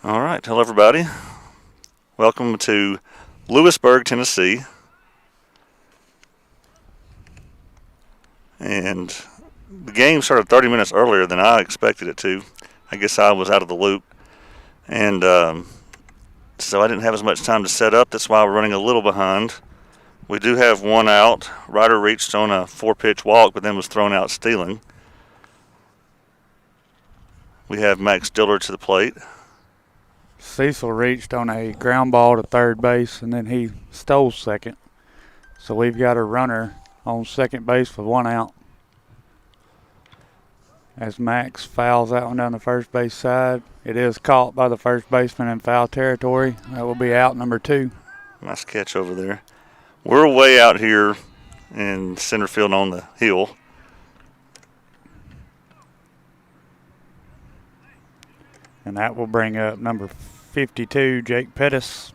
All right, hello everybody. Welcome to Lewisburg, Tennessee. And the game started 30 minutes earlier than I expected it to. I guess I was out of the loop. And so I didn't have as much time to set up. That's why we're running a little behind. We do have one out. Ryder reached on a 4-pitch walk, but then was thrown out stealing. We have Max Diller to the plate. Cecil reached on a ground ball to third base, and then he stole second. So we've got a runner on second base with one out. As Max fouls that one down the first base side, it is caught by the first baseman in foul territory. That will be out number 2. Nice catch over there. We're way out here in center field on the hill. And that will bring up number 52, Jake Pettis.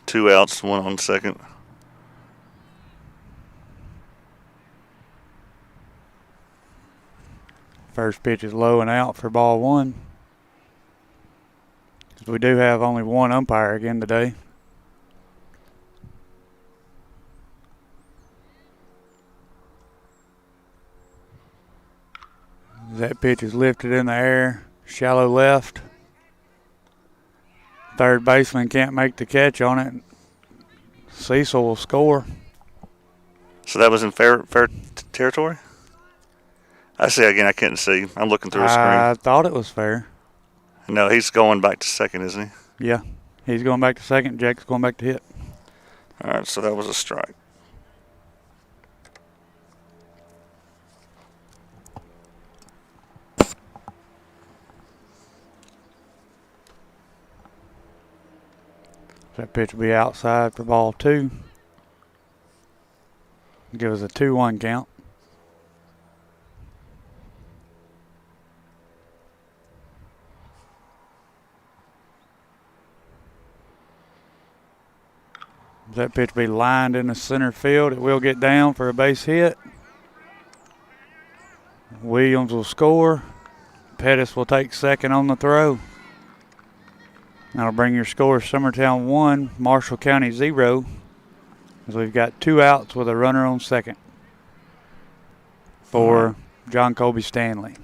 2 outs, 1 on second. First pitch is low and out for ball 1. We do have only one umpire again today. That pitch is lifted in the air, shallow left. Third baseman can't make the catch on it. Cecil will score. So that was in fair territory? I see again. I couldn't see. I'm looking through a screen. I thought it was fair. No, he's going back to second, isn't he? Yeah, he's going back to second. Jake's going back to hit. All right, so that was a strike. That pitch will be outside for ball 2. Give us a 2-1 count. That pitch will be lined in the center field. It will get down for a base hit. Williams will score. Pettis will take second on the throw. That'll bring your score Summertown 1, Marshall County 0. As we've got 2 outs with a runner on second for John Colby Stanley.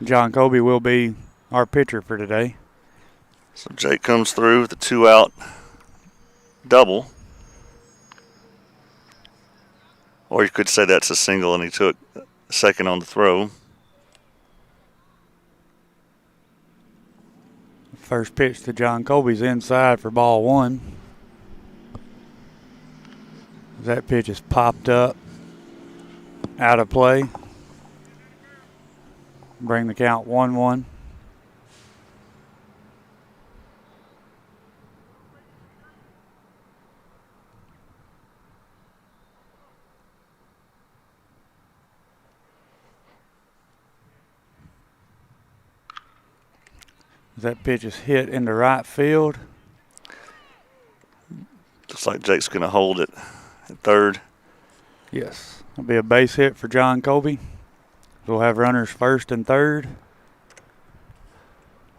John Colby will be our pitcher for today. So Jake comes through with a 2-out double. Or you could say that's a single and he took second on the throw. First pitch to John Colby's inside for ball 1. That pitch is popped up, out of play. Bring the count 1-1. That pitch is hit into right field. Looks like Jake's going to hold it at third. Yes, it'll be a base hit for John Colby. We'll have runners first and third.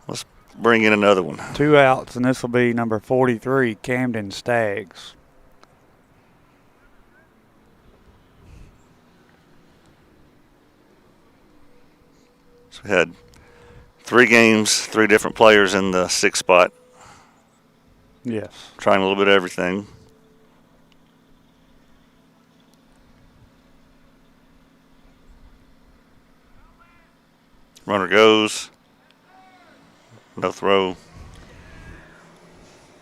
Let's bring in another one. 2 outs, and this will be number 43, Camden Staggs. So we had 3 games, 3 different players in the 6th spot. Yes. Trying a little bit of everything. Runner goes. No throw.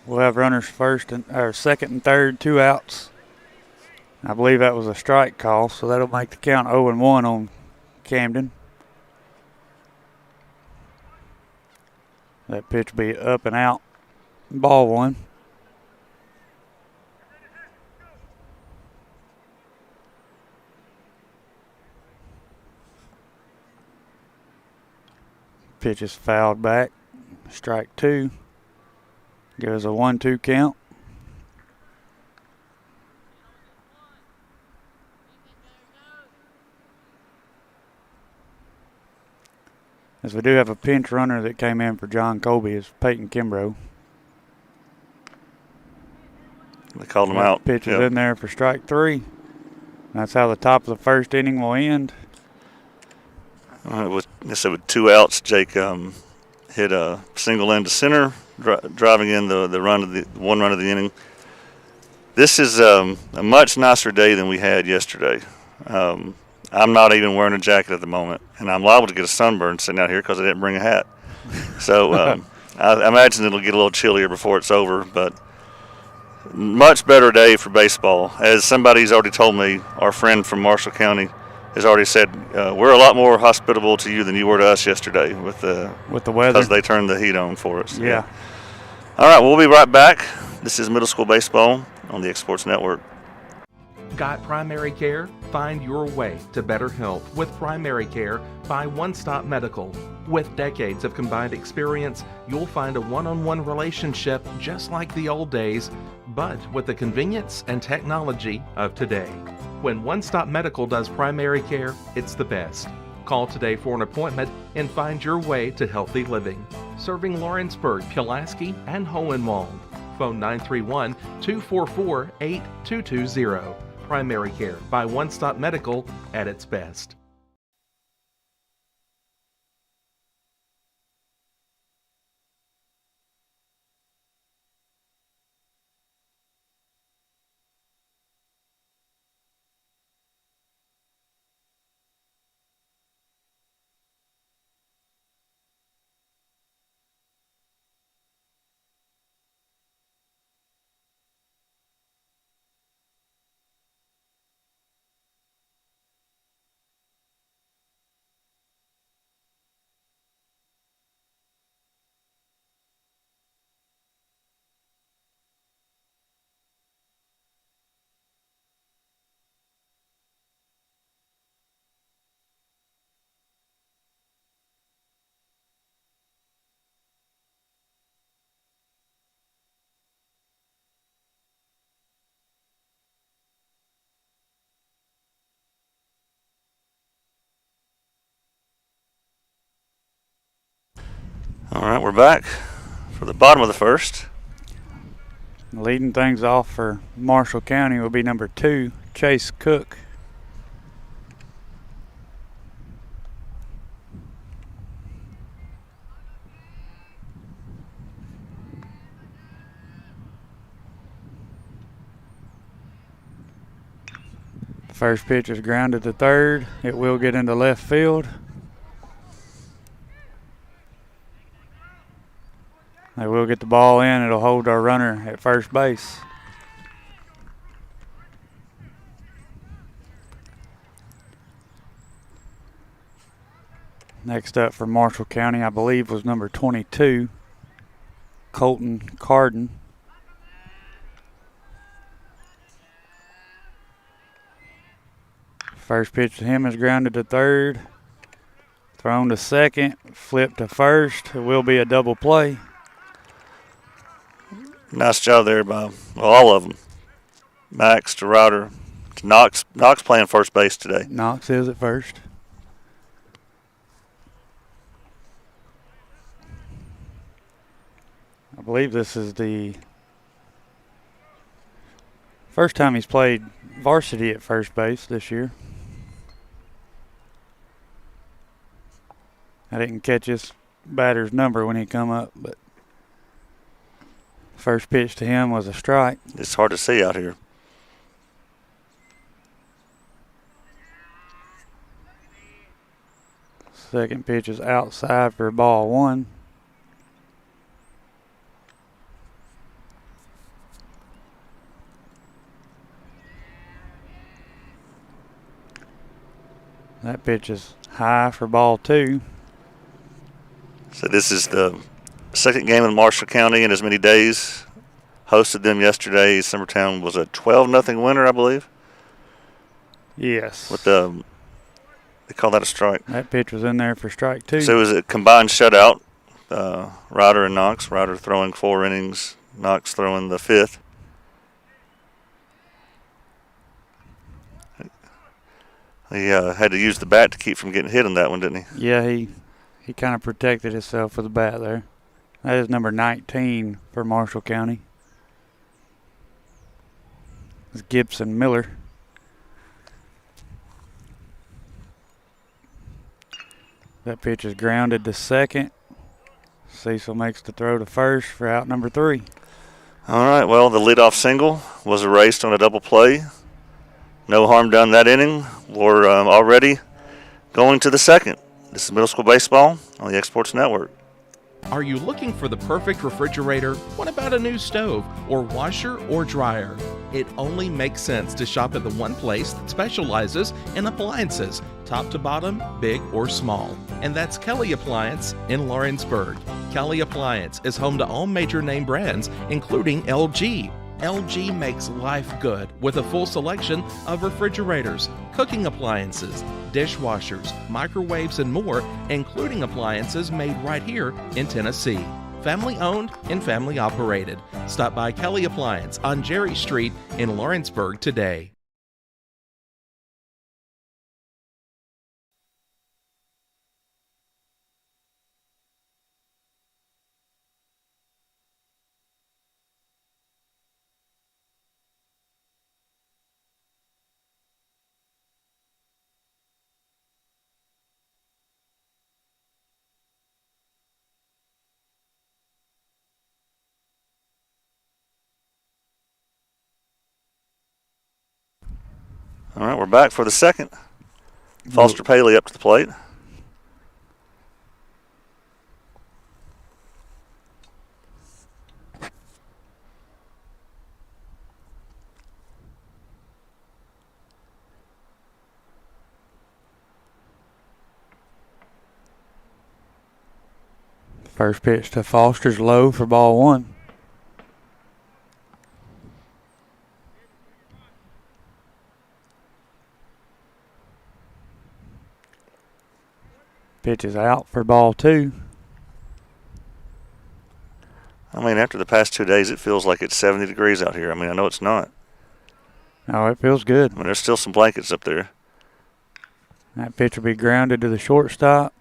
We'll have runners second and third, 2 outs. I believe that was a strike call, so that'll make the count 0-1 on Camden. That pitch will be up and out. Ball 1. Pitch is fouled back. Strike 2. Give us a 1-2 count. As we do have a pinch runner that came in for John Colby is Peyton Kimbrough. They called him out. Pitch is in there for strike 3. That's how the top of the first inning will end. With 2 outs, Jake hit a single into center, driving in the one run of the inning. This is a much nicer day than we had yesterday. I'm not even wearing a jacket at the moment, and I'm liable to get a sunburn sitting out here because I didn't bring a hat. So I imagine it'll get a little chillier before it's over, but much better day for baseball. As somebody's already told me, our friend from Marshall County has already said, we're a lot more hospitable to you than you were to us yesterday with the weather. Because they turned the heat on for us. Yeah. All right, we'll be right back. This is Middle School Baseball on the X Sports Network. Got primary care? Find your way to better health with primary care by One Stop Medical. With decades of combined experience, you'll find a one-on-one relationship just like the old days, but with the convenience and technology of today. When One Stop Medical does primary care, it's the best. Call today for an appointment and find your way to healthy living. Serving Lawrenceburg, Pulaski, and Hohenwald. Phone 931-244-8220. Primary care by One Stop Medical at its best. All right, we're back for the bottom of the first. Leading things off for Marshall County will be number 2, Chase Cook. First pitch is grounded to third. It will get into left field. They will get the ball in. It'll hold our runner at first base. Next up for Marshall County, I believe, was number 22, Colton Carden. First pitch to him is grounded to third. Thrown to second, flipped to first. It will be a double play. Nice job there by all of them. Max to Ryder to Knox. Knox playing first base today. Knox is at first. I believe this is the first time he's played varsity at first base this year. I didn't catch his batter's number when he come up, but first pitch to him was a strike. It's hard to see out here. Second pitch is outside for ball 1. That pitch is high for ball 2. So this is the second game in Marshall County in as many days. Hosted them yesterday. Summertown was a 12-0 winner, I believe. Yes. With the, they call that a strike. That pitch was in there for strike 2. So it was a combined shutout. Ryder and Knox. Ryder throwing 4 innings. Knox throwing the 5th. He had to use the bat to keep from getting hit on that one, didn't he? Yeah, he He kind of protected himself with the bat there. That is number 19 for Marshall County. It's Gibson Miller. That pitch is grounded to second. Cecil makes the throw to first for out number 3. All right, well, the leadoff single was erased on a double play. No harm done that inning. We're already going to the second. This is Middle School Baseball on the Exports Network. Are you looking for the perfect refrigerator? What about a new stove or washer or dryer? It only makes sense to shop at the one place that specializes in appliances, top to bottom, big or small. And that's Kelly Appliance in Lawrenceburg. Kelly Appliance is home to all major name brands, including LG. LG makes life good with a full selection of refrigerators, cooking appliances, dishwashers, microwaves, and more, including appliances made right here in Tennessee. Family owned and family operated. Stop by Kelly Appliance on Jerry Street in Lawrenceburg today. All right, we're back for the second. Foster Paley up to the plate. First pitch to Foster's low for ball 1. Pitch is out for ball 2. I mean, after the past 2 days, it feels like it's 70 degrees out here. I mean, I know it's not. Oh, it feels good. I mean, there's still some blankets up there. That pitch will be grounded to the shortstop.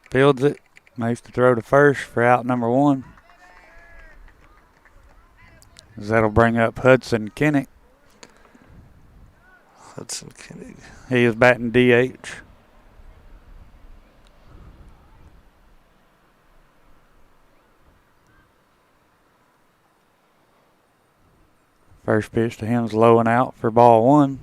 Fields it. Makes the throw to first for out number 1. That'll bring up Hudson Kinnick. Hudson Kinnick. He is batting DH. First pitch to him is low and out for ball 1.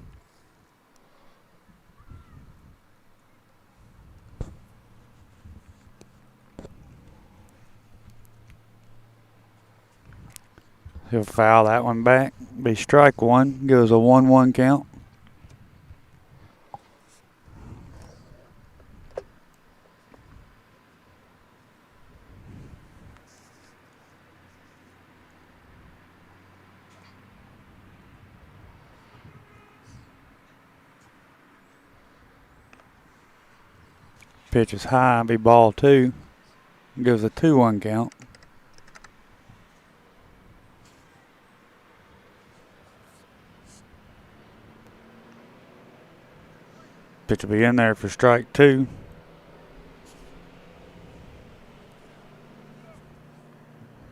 He'll foul that one back. Be strike 1. Goes a 1-1 count. Pitch is high. Be ball 2. Goes a 2-1 count. Pitch will be in there for strike 2.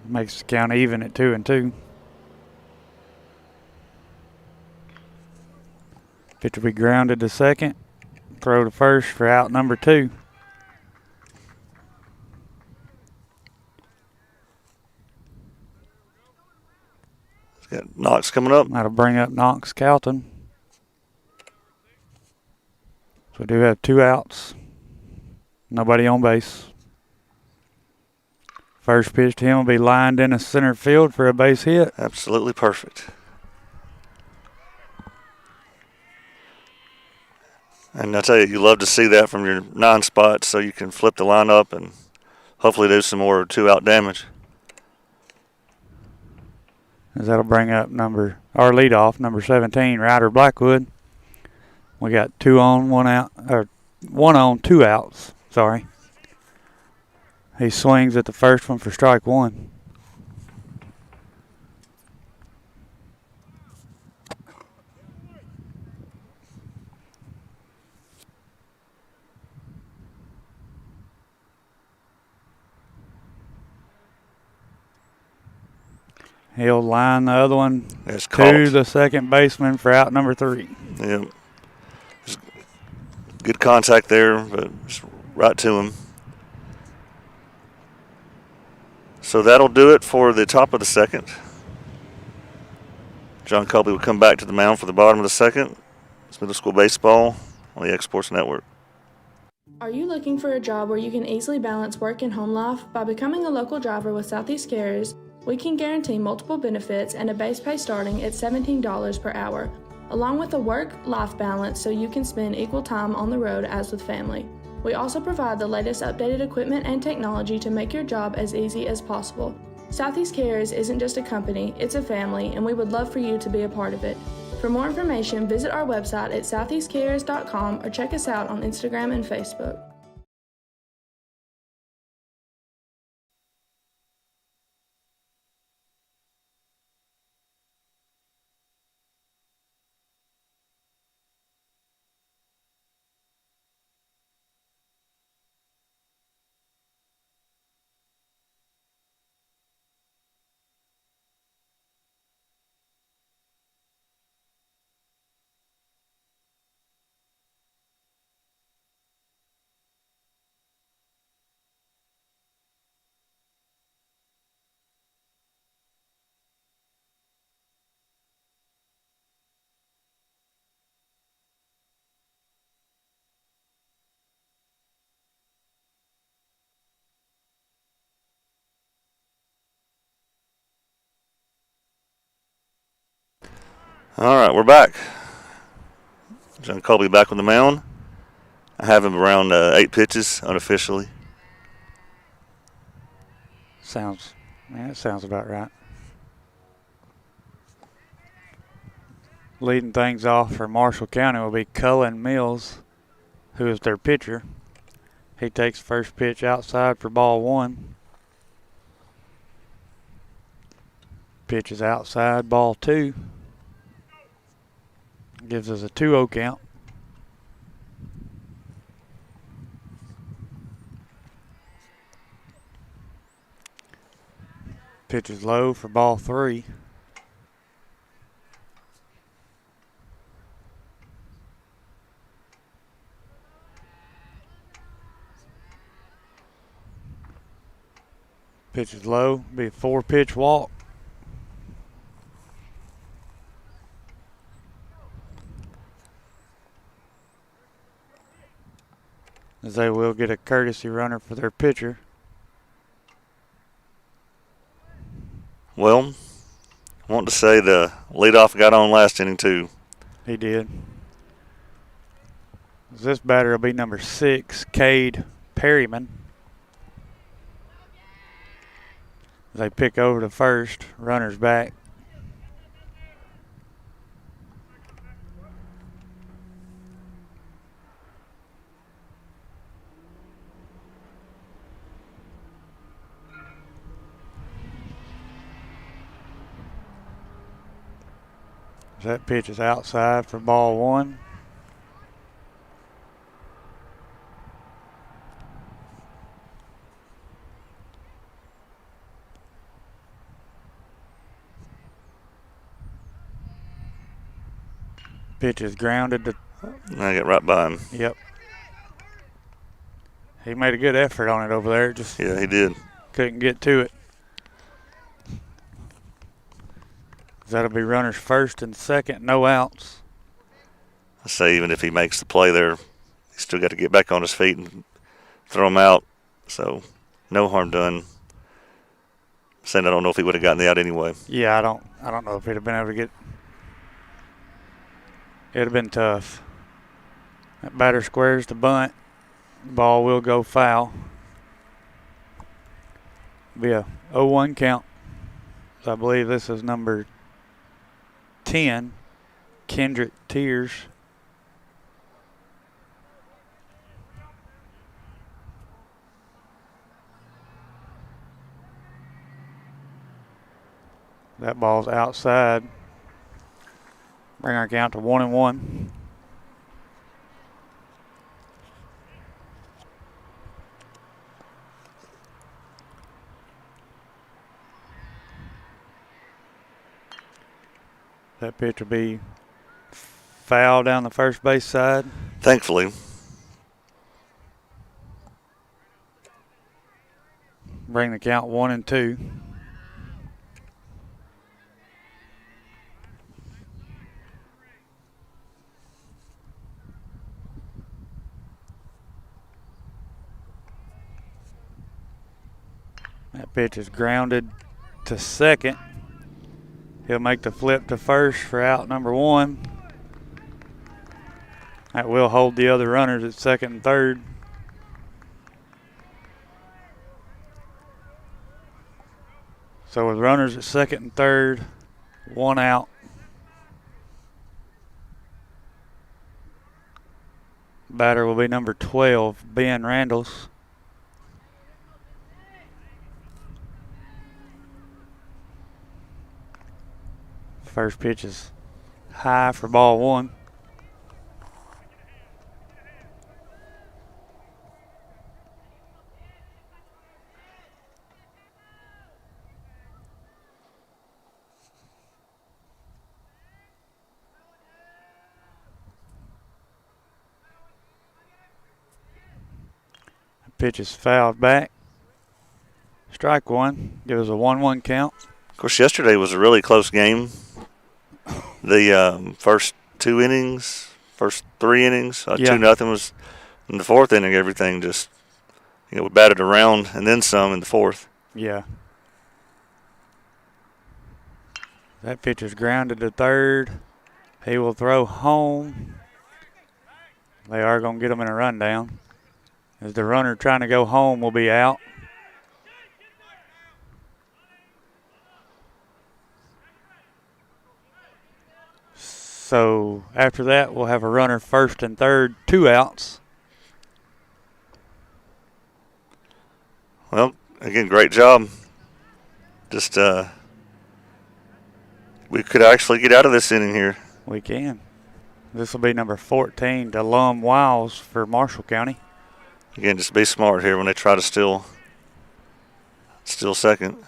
Makes the count even at 2-2. Pitch will be grounded to second. Throw to first for out number 2. He's got Knox coming up. That'll bring up Knox Calton. So we do have 2 outs. Nobody on base. First pitch to him will be lined into center field for a base hit. Absolutely perfect. And I tell you love to see that from your 9 spots so you can flip the lineup and hopefully do some more 2-out damage. As that'll bring up our leadoff, number 17, Ryder Blackwood. We got 2 on, 1 out, or 1 on, 2 outs. Sorry. He swings at the first one for strike 1. He'll line the other one It's to caught. the second baseman for out number 3. Yeah. Just good contact there, but just right to him. So that'll do it for the top of the second. John Colby will come back to the mound for the bottom of the second. It's middle school baseball on the X-Sports Network. Are you looking for a job where you can easily balance work and home life? By becoming a local driver with Southeast Carriers, we can guarantee multiple benefits and a base pay starting at $17 per hour, along with a work-life balance so you can spend equal time on the road as with family. We also provide the latest updated equipment and technology to make your job as easy as possible. Southeast Carriers isn't just a company, it's a family, and we would love for you to be a part of it. For more information, visit our website at southeastcarriers.com or check us out on Instagram and Facebook. All right, we're back. John Colby back on the mound. I have him around 8 pitches unofficially. That sounds about right. Leading things off for Marshall County will be Cullen Mills, who is their pitcher. He takes first pitch outside for ball 1. Pitch is outside, ball 2. Gives us a 2-0 count. Pitch is low for ball 3. Pitch is low, be a 4-pitch walk. As they will get a courtesy runner for their pitcher. Well, I want to say the leadoff got on last inning too. He did. This batter will be number 6, Cade Perryman. They pick over to first, runners back. That pitch is outside for ball 1. Pitch is grounded to. I get right by him. Yep. He made a good effort on it over there. Just yeah, he did. Couldn't get to it. That'll be runners first and second, no outs. I say even if he makes the play there, he's still got to get back on his feet and throw him out. So no harm done. Saying I don't know if he would have gotten the out anyway. Yeah, I don't know if he'd have been able to get. It'd have been tough. That batter squares the bunt. Ball will go foul. Be a 0-1 count. So I believe this is number 10, Kendrick Tears. That ball's outside. Bring our count to 1-1. That pitch will be foul down the first base side. Thankfully. Bring the count 1-2. That pitch is grounded to second. He'll make the flip to first for out number 1. That will hold the other runners at second and third. So with runners at second and third, 1 out. Batter will be number 12, Ben Randalls. First pitch is high for ball 1. Pitch is fouled back. Strike 1. It was a 1-1 count. Of course, yesterday was a really close game. The first 2 innings, first 3 innings, 2-0 was in the 4th inning. Everything just, we batted around and then some in the 4th. Yeah. That pitch is grounded to third. He will throw home. They are going to get him in a rundown, as the runner trying to go home will be out. So after that, we'll have a runner first and third, 2 outs. Well, again, great job. Just we could actually get out of this inning here. We can. This will be number 14, DeLum Wiles for Marshall County. Again, just be smart here when they try to steal second.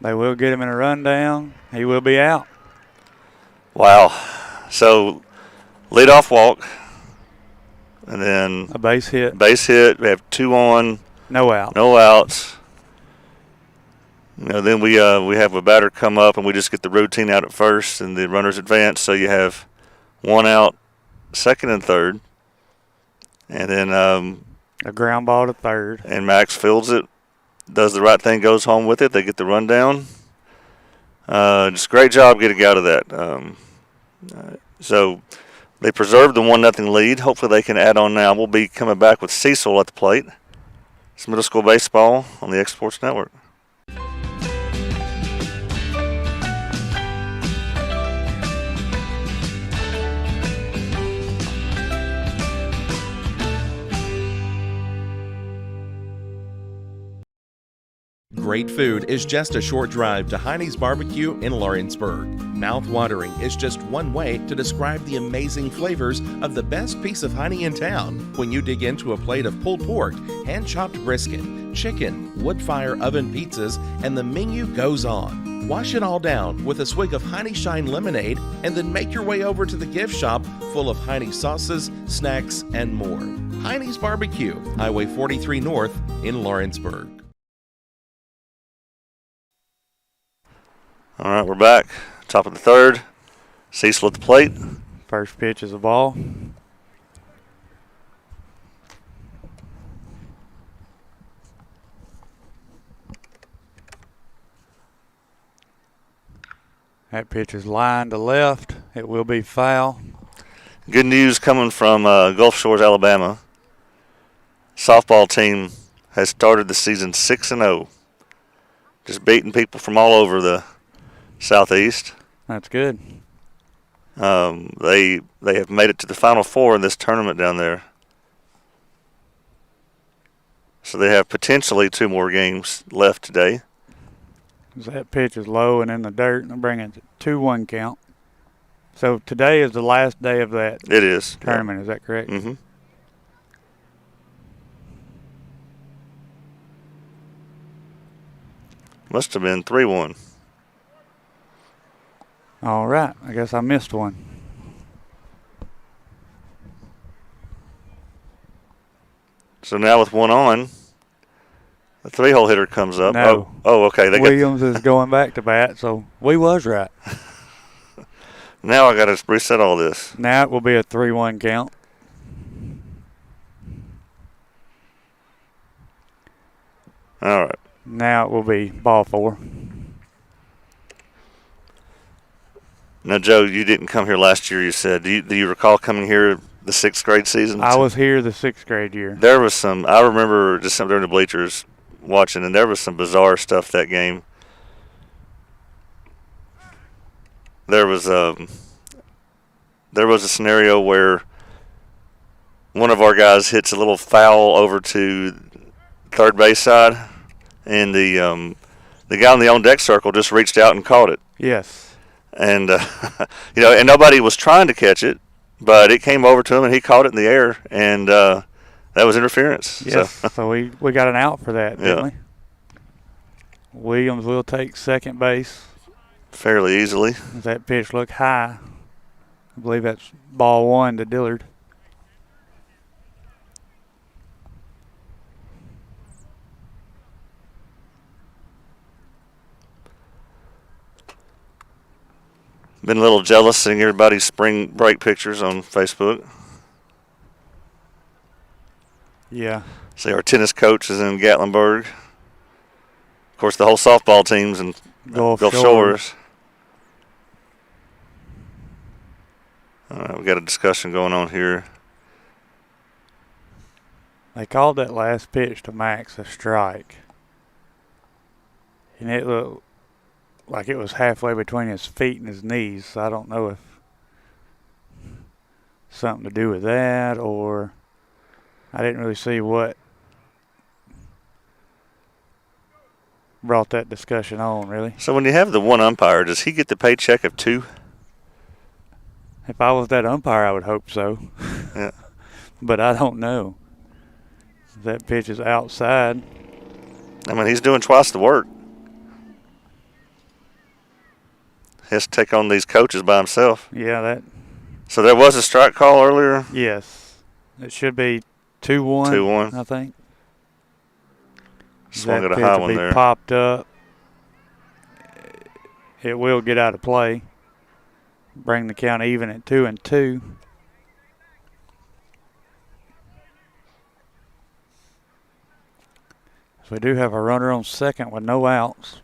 They will get him in a rundown. He will be out. Wow. So, leadoff walk, and then a base hit. We have 2 on. No out. No outs. Then we have a batter come up, and we just get the routine out at first, and the runners advance. So you have 1 out, second and third, and then a ground ball to third. And Max fields it, does the right thing, goes home with it. They get the rundown. Just great job getting out of that. So they preserved the 1-0 lead. Hopefully they can add on now. We'll be coming back with Cecil at the plate. It's middle school baseball on the X Sports Network. Great food is just a short drive to Heine's Barbecue in Lawrenceburg. Mouth-watering is just one way to describe the amazing flavors of the best piece of Heine in town. When you dig into a plate of pulled pork, hand-chopped brisket, chicken, wood-fire oven pizzas, and the menu goes on. Wash it all down with a swig of Heine Shine lemonade, and then make your way over to the gift shop full of Heine sauces, snacks, and more. Heine's Barbecue, Highway 43 North in Lawrenceburg. All right, we're back. Top of the third. Cecil at the plate. First pitch is a ball. That pitch is lined to left. It will be foul. Good news coming from Gulf Shores, Alabama. Softball team has started the season 6-0. Just beating people from all over the Southeast. That's good. They have made it to the Final Four in this tournament down there. So they have potentially 2 more games left today. That pitch is low and in the dirt, and they're bringing it to 2-1 count. So today is the last day of that It is. tournament. Yeah. Is that correct? Mm-hmm. Must have been 3-1. All right. I guess I missed one. So now with one on, the 3-hole hitter comes up. No. Oh, okay. Williams is going back to bat, so we was right. Now I got to reset all this. Now it will be a 3-1 count. All right. Now it will be ball 4. Now, Joe, you didn't come here last year, you said. Do you recall coming here the 6th grade season? I was here the 6th grade year. There was some, I remember just sitting there in the bleachers watching, and there was some bizarre stuff that game. There was a scenario where one of our guys hits a little foul over to third base side, and the guy on the on deck circle just reached out and caught it. Yes. And and nobody was trying to catch it, but it came over to him and he caught it in the air, and that was interference. Yes. So we got an out for that, didn't Yeah. we? Williams will take second base. Fairly easily. Does that pitch look high? I believe that's ball 1 to Dillard. Been a little jealous seeing everybody's spring break pictures on Facebook. Yeah. See, our tennis coach is in Gatlinburg. Of course, the whole softball team's in Gulf Gulf Shores. Shores. All right, we got a discussion going on here. They called that last pitch to Max a strike. And it looked like it was halfway between his feet and his knees. So I don't know if something to do with that, or I didn't really see what brought that discussion on, really. So when you have the one umpire, does he get the paycheck of 2? If I was that umpire, I would hope so. Yeah. But I don't know. That pitch is outside. I mean, he's doing twice the work. He has to take on these coaches by himself. Yeah, that. So there was a strike call earlier? Yes. It should be 2-1. 2-1. I think. Swung That at a pitch high will one be there. popped up. It will get out of play. Bring the count even at 2-2. So we do have a runner on second with no outs.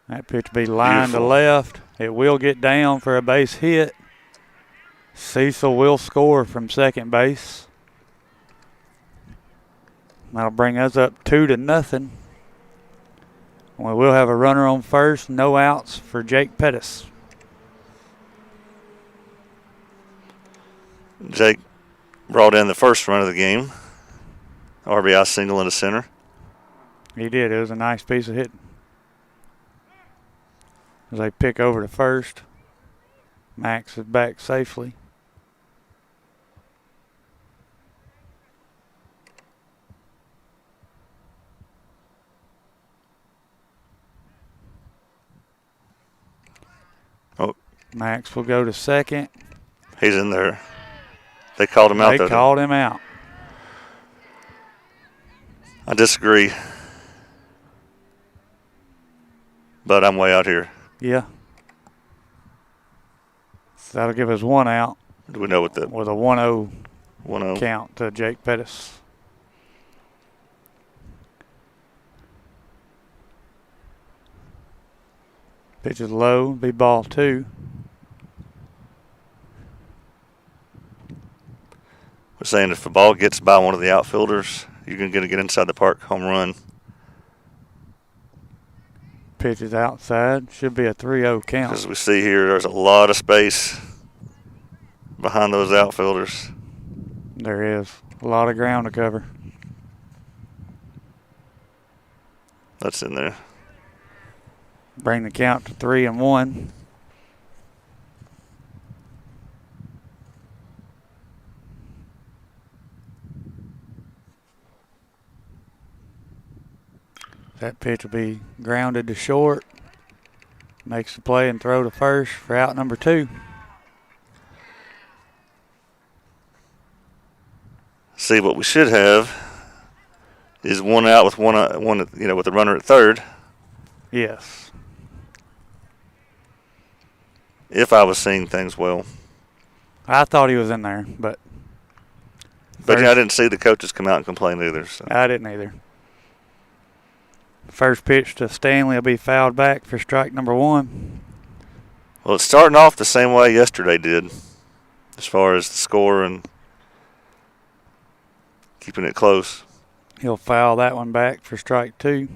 That pitch be lined to Beautiful. left. It will get down for a base hit. Cecil will score from second base. That'll bring us up 2-0. We will have a runner on first, no outs for Jake Pettis. Jake brought in the first run of the game. RBI single into center. He did. It was a nice piece of hitting. As they pick over to first, Max is back safely. Oh. Max will go to second. He's in there. They called him out, They though. called him out. I disagree. But I'm way out here. Yeah. So that'll give us one out Do we know what the with a 1-0 1-0? count to Jake Pettis. Pitch is low, be ball 2. We're saying if the ball gets by one of the outfielders, you're going to get inside the park, home run. Pitch is outside, should be a 3-0 count. As we see here, there's a lot of space behind those outfielders. There is a lot of ground to cover. That's in there. Bring the count to 3-1. That pitch will be grounded to short. Makes the play and throw to first for out number 2. See, what we should have is one out with one with a runner at third. Yes. If I was seeing things well. I thought he was in there, but I didn't see the coaches come out and complain either. So. I didn't either. First pitch to Stanley will be fouled back for strike number 1. Well, it's starting off the same way yesterday did, as far as the score and keeping it close. He'll foul that one back for strike 2.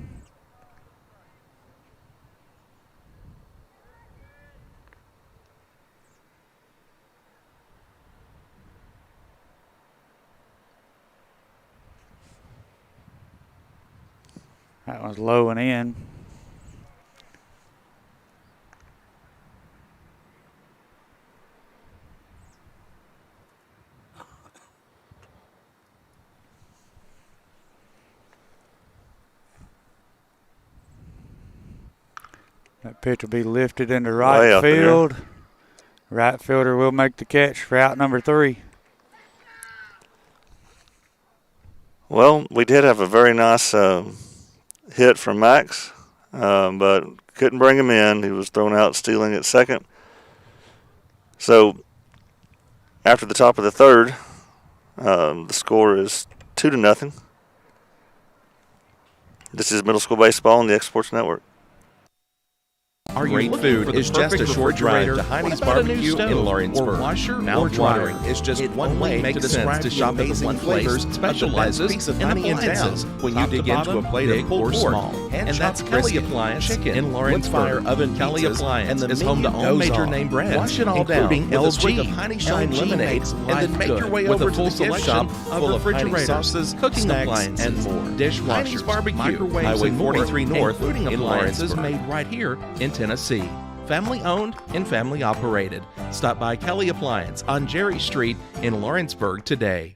That one's low and in. That pitch will be lifted into right field. Right fielder will make the catch for out number 3. Well, we did have a very nice hit from Max, but couldn't bring him in. He was thrown out stealing at second. So after the top of the third, the score is 2-0. This is Middle School Baseball on the X Sports Network. Great food is just a short drive to Heine's Barbecue in Lawrenceburg. Mouth-watering is just one way to describe to shop at the one flavors specializes in appliances when you dig into a plate of pulled pork. And that's Kelly Appliance chicken in Lawrenceburg. Oven Kelly Appliance is home to all major name brands, including LG, Heine Shine Lemonade, and then make your way over to the gift shop full of refrigerators, sauces, cooking appliances, and more. Dishwashers, barbecue, Highway 43 North, including appliances made right here in Tennessee. Family owned and family operated. Stop by Kelly Appliance on Jerry Street in Lawrenceburg today.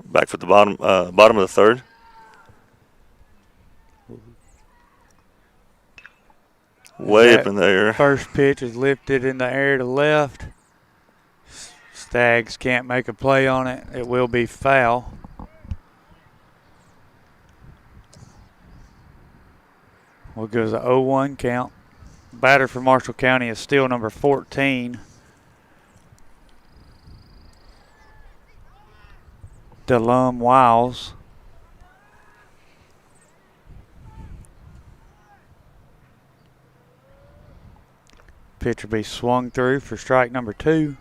Back for the bottom of the third. Way up in the air. First pitch is lifted in the air to left. Stags can't make a play on it. It will be foul. We'll go as a 0-1 count. Batter for Marshall County is still number 14. DeLum Wiles. Pitch will be swung through for strike number 2.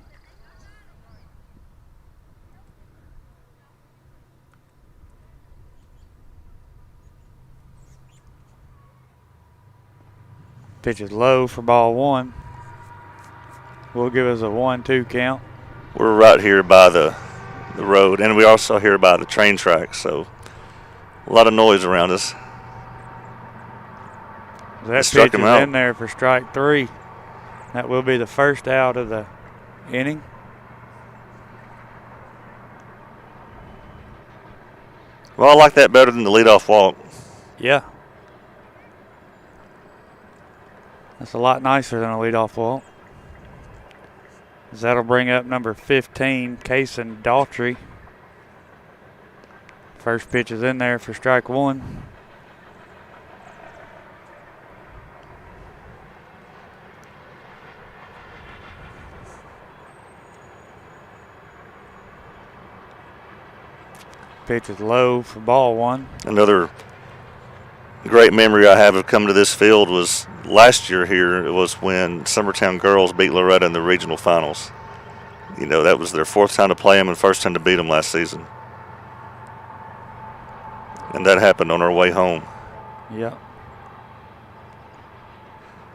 Pitch is low for ball 1. Will give us a 1-2 count. We're right here by the road, and we also here by the train tracks, so a lot of noise around us. That pitch is in there for strike 3. That will be the first out of the inning. Well, I like that better than the leadoff walk. Yeah. That's a lot nicer than a leadoff walk. That'll bring up number 15, Kason Daughtry. First pitch is in there for strike 1. Pitch is low for ball 1. Another great memory I have of coming to this field was last year here, it was when Summertown girls beat Loretta in the regional finals. You know, that was their 4th time to play them and 1st time to beat them last season. And that happened on our way home. Yep.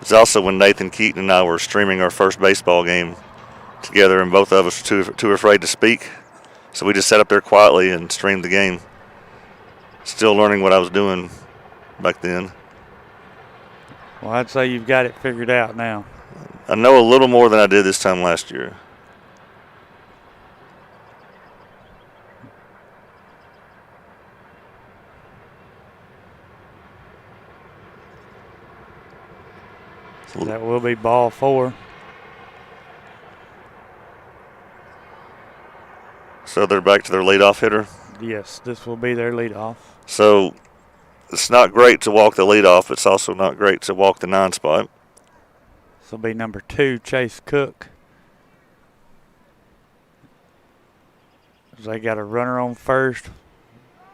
It's also when Nathan Keaton and I were streaming our first baseball game together, and both of us were too afraid to speak. So we just sat up there quietly and streamed the game. Still learning what I was doing back then. Well, I'd say you've got it figured out now. I know a little more than I did this time last year. That will be ball 4. So they're back to their leadoff hitter? Yes, this will be their leadoff. So it's not great to walk the leadoff. It's also not great to walk the 9 spot. This will be number 2, Chase Cook. They got a runner on first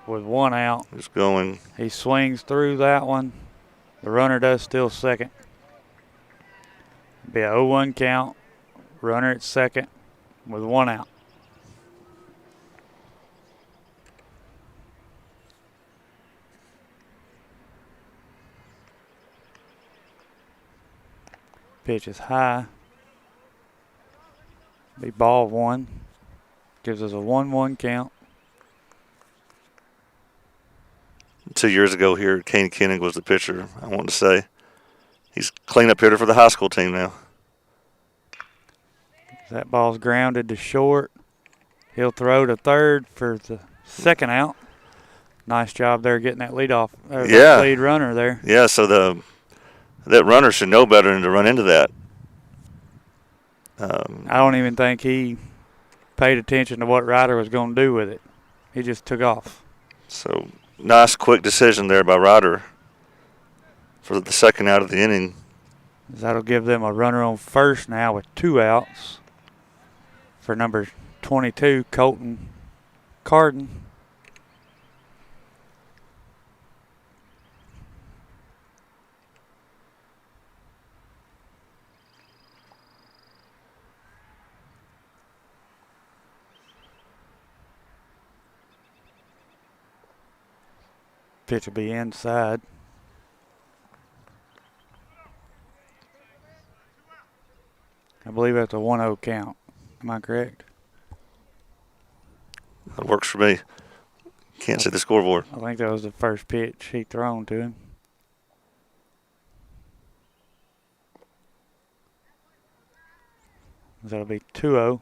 with 1 out. Just going. He swings through that one. The runner does steal second. Be a 0-1 count. Runner at second with 1 out. Pitch is high. Be ball 1. Gives us a 1-1 count. 2 years ago here, Kane Koenig was the pitcher, I want to say. He's cleanup hitter for the high school team now. That ball's grounded to short. He'll throw to third for the 2nd out. Nice job there getting that lead runner there. Yeah, so that runner should know better than to run into that. I don't even think he paid attention to what Ryder was going to do with it. He just took off. So nice quick decision there by Ryder for the 2nd out of the inning. That'll give them a runner on first now with 2 outs for number 22, Colton Carden. Pitch will be inside. I believe that's a 1-0 count. Am I correct? That works for me. Can't see the scoreboard. I think that was the first pitch he thrown to him. That'll be 2-0.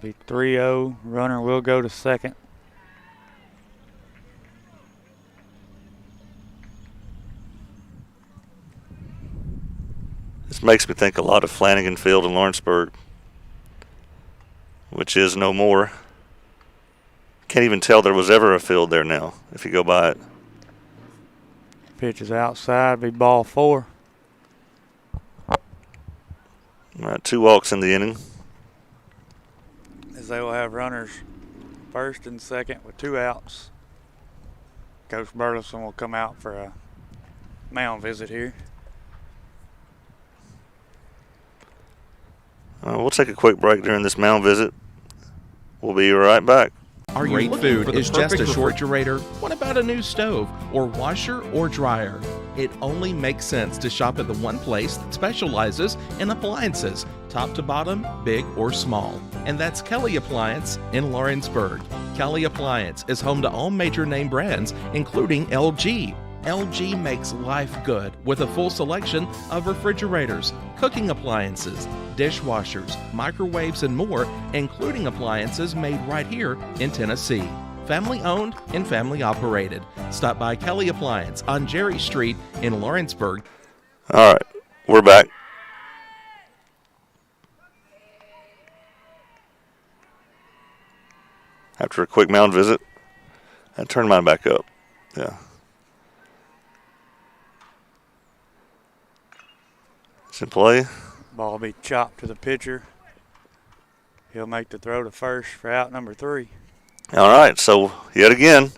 Be 3-0. Runner will go to second. This makes me think a lot of Flanagan Field in Lawrenceburg, which is no more. Can't even tell there was ever a field there now if you go by it. Pitch is outside. Be ball 4. All right, 2 walks in the inning. As they will have runners first and second with 2 outs. Coach Burleson will come out for a mound visit here. We'll take a quick break during this mound visit. We'll be right back. Are you looking for the perfect refrigerator? What about a new stove or washer or dryer? It only makes sense to shop at the one place that specializes in appliances, top to bottom, big or small. And that's Kelly Appliance in Lawrenceburg. Kelly Appliance is home to all major name brands, including LG. LG makes life good with a full selection of refrigerators, cooking appliances, dishwashers, microwaves, and more, including appliances made right here in Tennessee. Family owned and family operated. Stop by Kelly Appliance on Jerry Street in Lawrenceburg. All right, we're back. After a quick mound visit, I turned mine back up. Yeah. It's in play. Ball will be chopped to the pitcher. He'll make the throw to first for out number 3. All right, so yet again,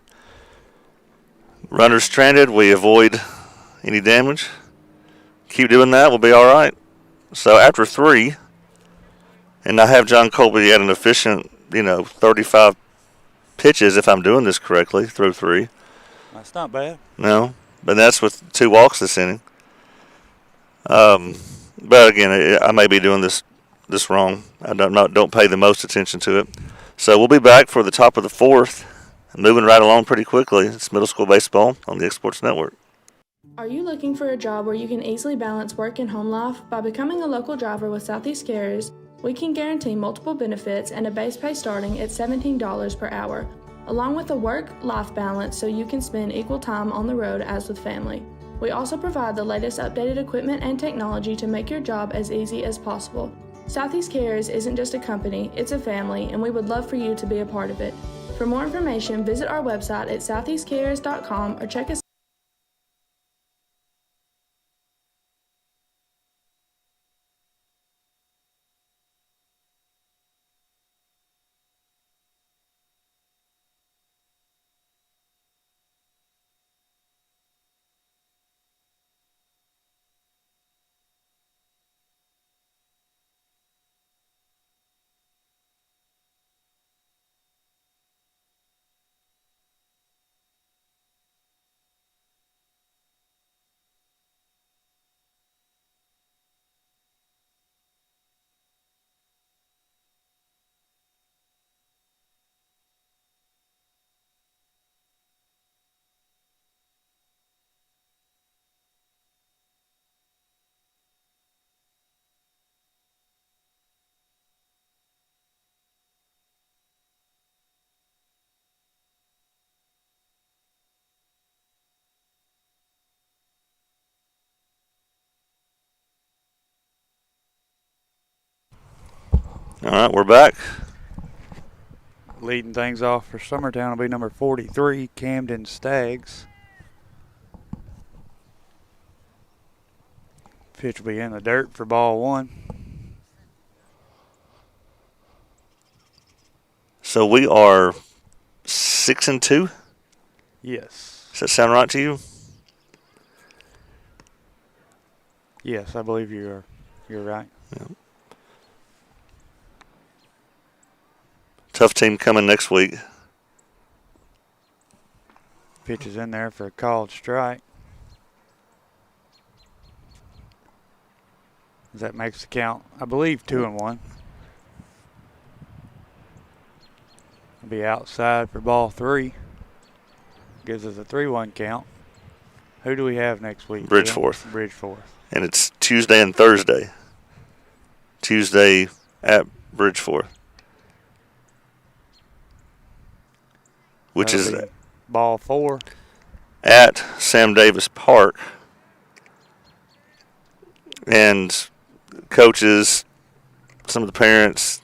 runners stranded. We avoid any damage. Keep doing that. We'll be all right. So after 3, and I have John Colby at an efficient, 35 pitches if I'm doing this correctly through 3. That's not bad. No, but that's with 2 walks this inning. But again, I may be doing this wrong. I don't pay the most attention to it. So we'll be back for the top of the 4th, moving right along pretty quickly. It's middle school baseball on the Exports Network. Are you looking for a job where you can easily balance work and home life? By becoming a local driver with Southeast Carriers, we can guarantee multiple benefits and a base pay starting at $17 per hour, along with a work-life balance so you can spend equal time on the road as with family. We also provide the latest updated equipment and technology to make your job as easy as possible. Southeast Carriers isn't just a company, it's a family, and we would love for you to be a part of it. For more information, visit our website at southeastcarriers.com or check us All right, we're back. Leading things off for Summertown will be number 43, Camden Staggs. Pitch will be in the dirt for ball 1. So we are 6-2. Yes. Does that sound right to you? Yes, I believe you're right. Yeah. Tough team coming next week. Pitch is in there for a called strike. That makes the count, I believe, 2-1. It'll be outside for ball 3. Gives us a 3-1 count. Who do we have next week? Bridgeforth. Bridgeforth. And it's Tuesday and Thursday. Tuesday at Bridgeforth. Which That'll is be ball 4 at Sam Davis Park. And coaches, some of the parents,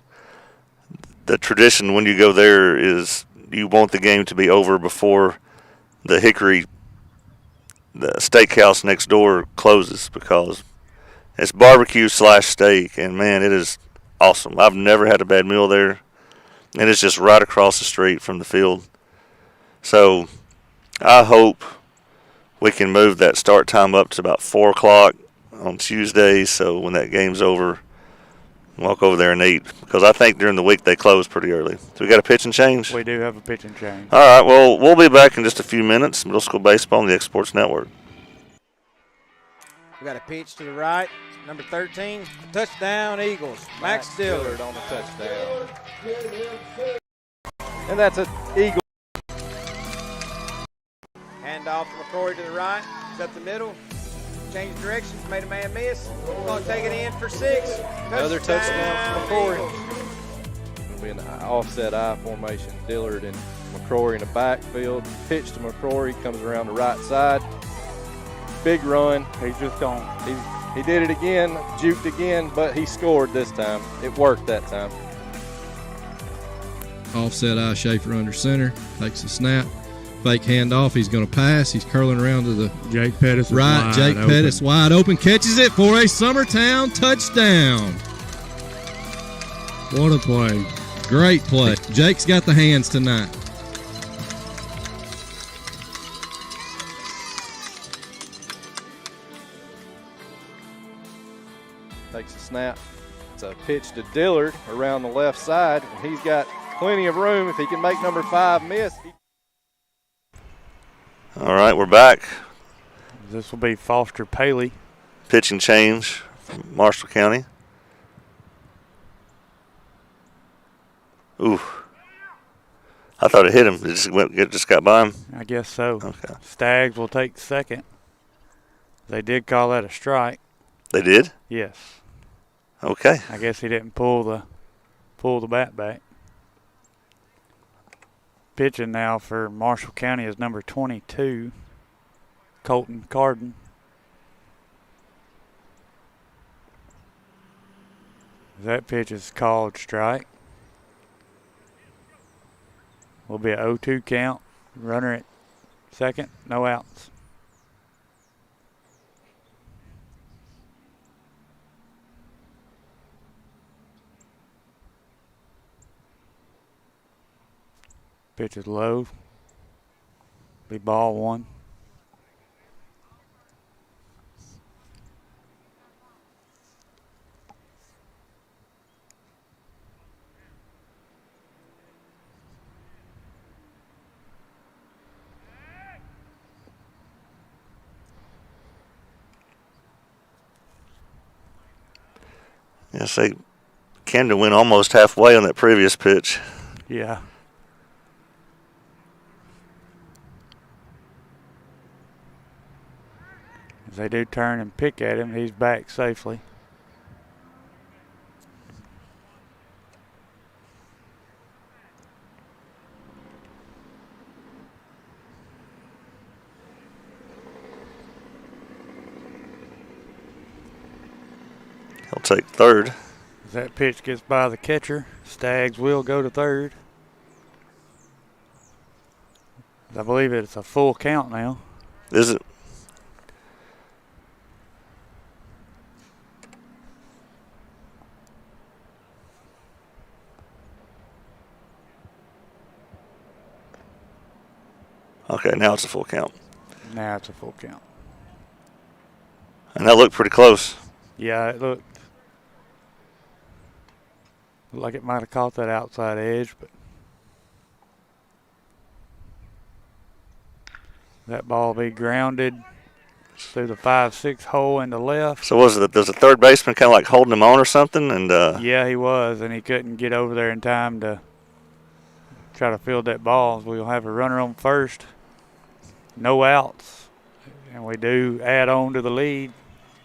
the tradition when you go there is you want the game to be over before the Hickory, the steakhouse next door, closes, because it's barbecue / steak, and man, it is awesome. I've never had a bad meal there, and it's just right across the street from the field. So I hope we can move that start time up to about 4 o'clock on Tuesday, so when that game's over, walk over there and eat, because I think during the week they close pretty early. So we got a pitch and change? We do have a pitch and change. All right, well, we'll be back in just a few minutes. Middle School Baseball on the Exports Network. We got a pitch to the right, number 13, touchdown Eagles. Max Dillard on the touchdown. And that's an Eagle. Hand off to McCrory to the right, he's up the middle. Change directions, made a man miss. Going to take it in for 6. Another touchdown for McCrory. Eagles. It'll be an offset I formation. Dillard and McCrory in the backfield. Pitch to McCrory, comes around the right side. Big run. He's just gone. He did it again, juked again, but he scored this time. It worked that time. Offset I, Schaefer under center, takes the snap, Fake handoff. He's going to pass. He's curling around to the Jake Pettis right. Jake Pettis wide open. Catches it for a Summertown touchdown. What a play. Great play. Jake's got the hands tonight. Takes a snap. It's a pitch to Dillard around the left side. And he's got plenty of room. If he can make number 5 miss. All right, we're back. This will be Foster Paley. Pitching change from Marshall County. Ooh. I thought it hit him. It just got by him? I guess so. Okay. Stags will take second. They did call that a strike. They did? Yes. Okay. I guess he didn't pull the bat back. Pitching now for Marshall County is number 22, Colton Carden. That pitch is called strike. Will be an 0-2 count. Runner at second, no outs. Pitch is low. Be ball 1. Yes, Camden went almost halfway on that previous pitch. Yeah. As they do turn and pick at him, he's back safely. He'll take third. As that pitch gets by the catcher, Stags will go to third. I believe it's a full count now. Is it? Okay, now it's a full count. Now it's a full count. And that looked pretty close. Yeah, it looked like it might have caught that outside edge, but that ball will be grounded through the 5-6 hole in the left. So was it, there's a third baseman kind of like holding him on or something? And yeah, he was, and he couldn't get over there in time to try to field that ball. We'll have a runner on first, no outs, and we do add on to the lead.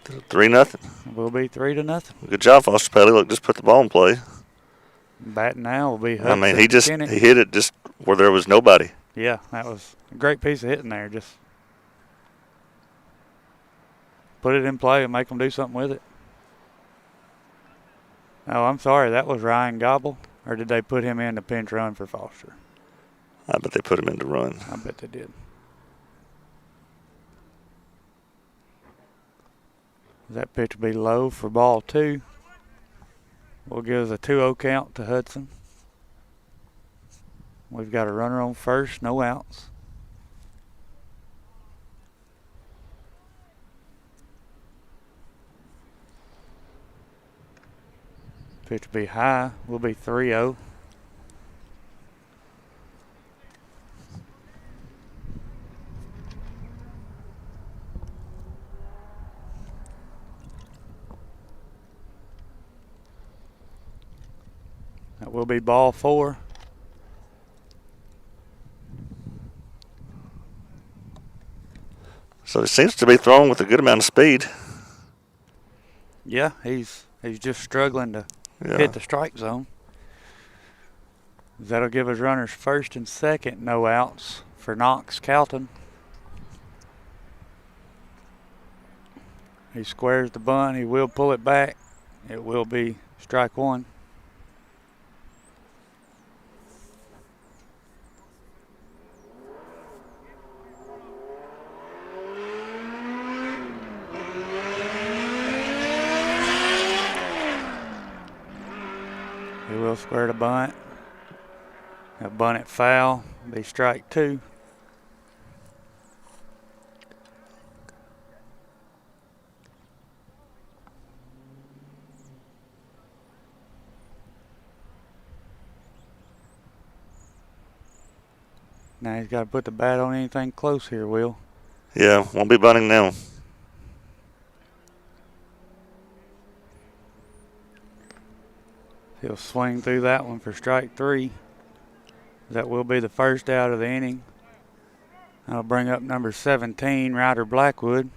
3-0. We'll be 3-0. Good job, Foster Paley. Look, just put the ball in play. Batting now will be Hudson. I mean, he hit it just where there was nobody. Yeah, that was a great piece of hitting there. Just put it in play and make them do something with it. Oh, I'm sorry, that was Ryan Gobble, or did they put him in the pinch run for Foster? I bet they put him in to run. I bet they did. That pitch will be low for ball 2. Will give us a 2-0 count to Hudson. We've got a runner on first, no outs. Pitch will be high, will be 3-0. That will be ball 4. So he seems to be throwing with a good amount of speed. Yeah, he's just struggling to hit the strike zone. That'll give us runners first and second, no outs for Knox Calton. He squares the bunt. He will pull it back. It will be strike 1. We'll square the bunt. A bunt it foul. Be strike 2. Now he's got to put the bat on anything close here, Will. Yeah, won't be bunting now. He'll swing through that one for strike 3. That will be the first out of the inning. That'll bring up number 17, Ryder Blackwood.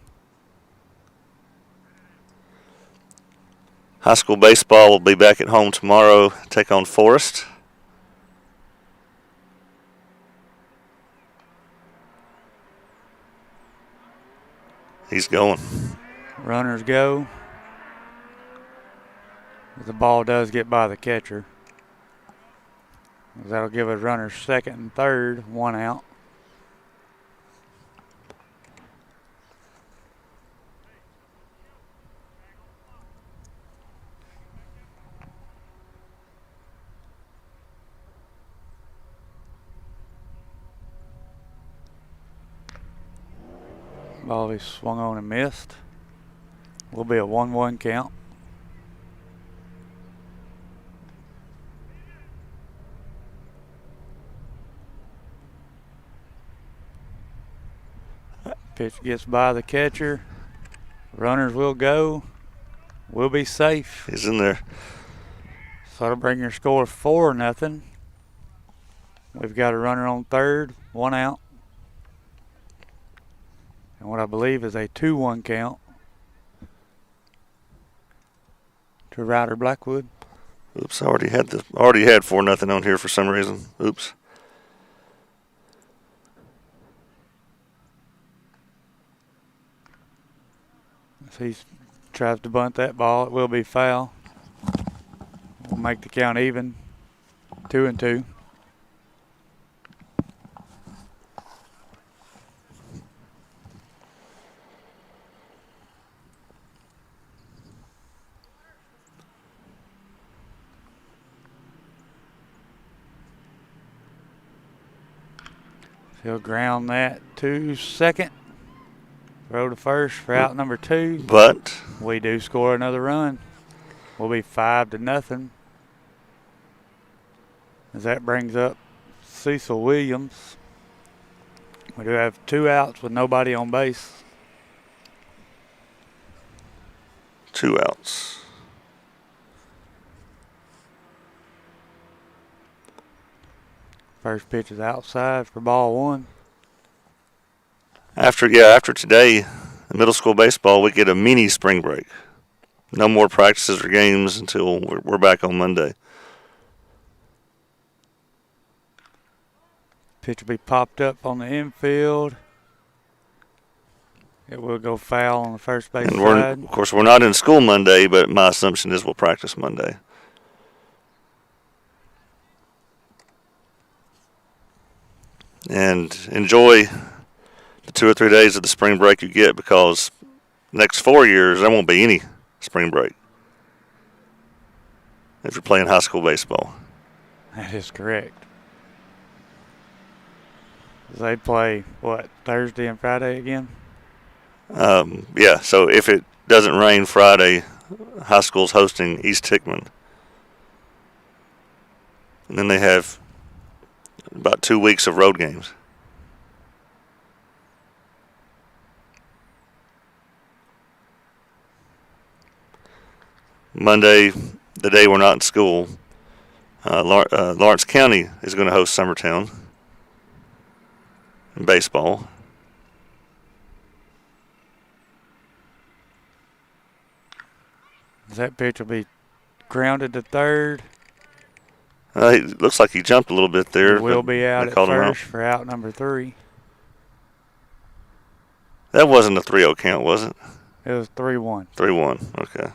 High school baseball will be back at home tomorrow, take on Forest. He's going. Runners go. The ball does get by the catcher. That'll give us runners second and third, 1 out. Ball he swung on and missed. Will be a 1-1 count. Pitch gets by the catcher. Runners will go. We'll be safe. He's in there. So that'll bring your score 4-0. We've got a runner on third, 1 out. And what I believe is a 2-1 count to Ryder Blackwood. Oops, I already had 4-0 on here for some reason. Oops. If he tries to bunt that ball, it will be foul. We'll make the count even, 2-2. He'll ground that to second. Throw to first for out number 2. But we do score another run. We'll be 5-0. As that brings up Cecil Williams. We do have 2 outs with nobody on base. 2 outs. First pitch is outside for ball 1. After today, in middle school baseball, we get a mini spring break. No more practices or games until we're back on Monday. Pitch will be popped up on the infield. It will go foul on the first base side. Of course, we're not in school Monday, but my assumption is we'll practice Monday. And enjoy the 2 or 3 days of the spring break you get, because next 4 years there won't be any spring break if you're playing high school baseball. That is correct. They play, Thursday and Friday again? Yeah, so if it doesn't rain Friday, high school's hosting East Hickman. And then they have about 2 weeks of road games. Monday, the day we're not in school, Lawrence County is going to host Summertown in baseball. That pitch will be grounded to third. It looks like he jumped a little bit there. Will be out at first for out number 3. That wasn't a 3-0 count, was it? It was 3-1. 3-1, okay.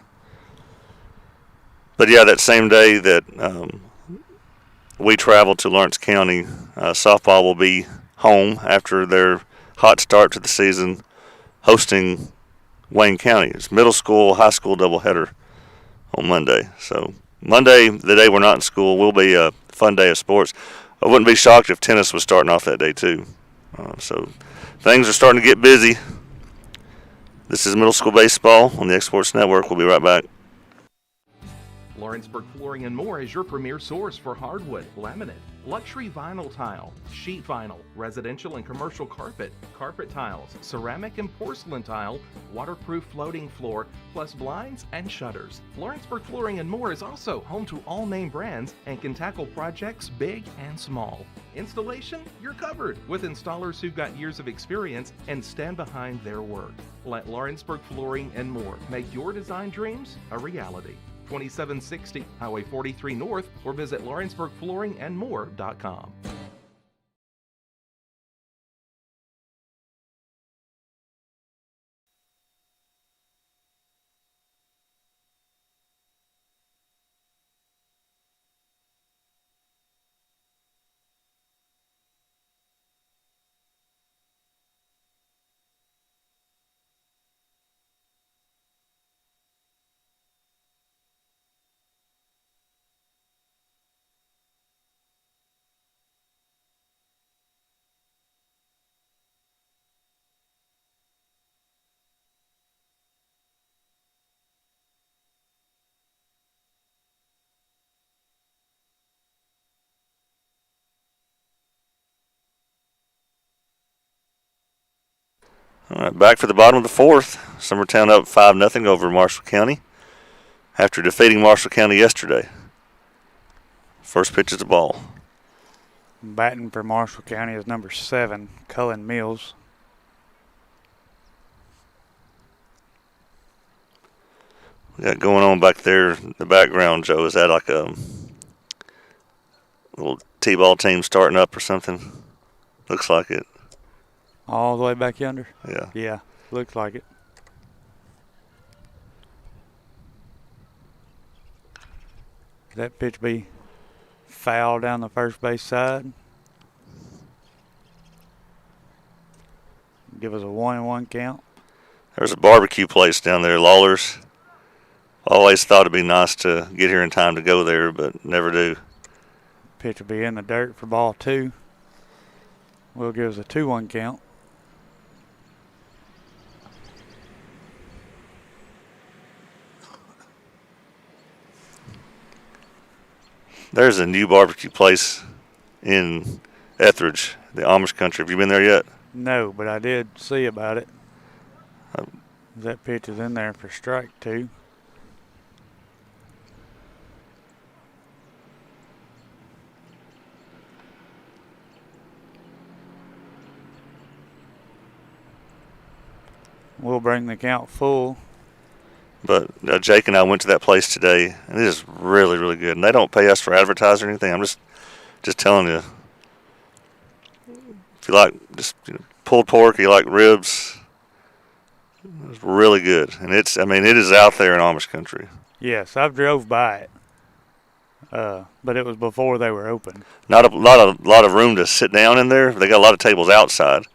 But yeah, that same day that we travel to Lawrence County, softball will be home after their hot start to the season, hosting Wayne County. It's middle school, high school doubleheader on Monday. So Monday, the day we're not in school, will be a fun day of sports. I wouldn't be shocked if tennis was starting off that day too. So things are starting to get busy. This is middle school baseball on the X Sports Network. We'll be right back. Lawrenceburg Flooring and More is your premier source for hardwood, laminate, luxury vinyl tile, sheet vinyl, residential and commercial carpet, carpet tiles, ceramic and porcelain tile, waterproof floating floor, plus blinds and shutters. Lawrenceburg Flooring and More is also home to all name brands and can tackle projects big and small. Installation, you're covered with installers who've got years of experience and stand behind their work. Let Lawrenceburg Flooring and More make your design dreams a reality. 2760 Highway 43 North, or visit lawrenceburgflooringandmore.com. All right, back for the bottom of the fourth. Summertown up 5-0 over Marshall County after defeating Marshall County yesterday. First pitch is the ball. Batting for Marshall County is number 7, Cullen Mills. We got going on back there in the background, Joe. Is that like a little T-ball team starting up or something? Looks like it. All the way back yonder? Yeah. Yeah, looks like it. That pitch be foul down the first base side. Give us a 1-1 count. There's a barbecue place down there, Lawler's. Always thought it'd be nice to get here in time to go there, but never do. Pitch will be in the dirt for ball 2. Will give us a 2-1 count. There's a new barbecue place in Etheridge, the Amish country. Have you been there yet? No, but I did see about it. That pitch is in there for strike 2. We'll bring the count full. But Jake and I went to that place today, and it is really, really good. And they don't pay us for advertising or anything. I'm just telling you. If you like just pulled pork, you like ribs, it's really good. And it is out there in Amish country. Yes, I've drove by it, but it was before they were open. Not a lot of room to sit down in there. They got a lot of tables outside.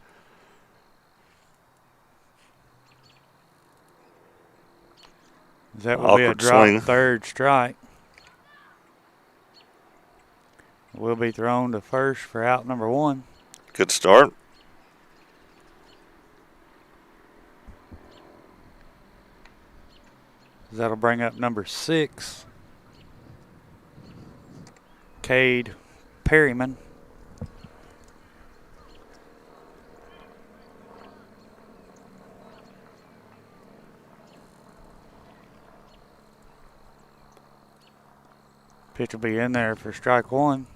That will be a drop swing. Third strike. Will be thrown to first for out number 1. Good start. That'll bring up number 6, Cade Perryman. Pitch will be in there for strike 1.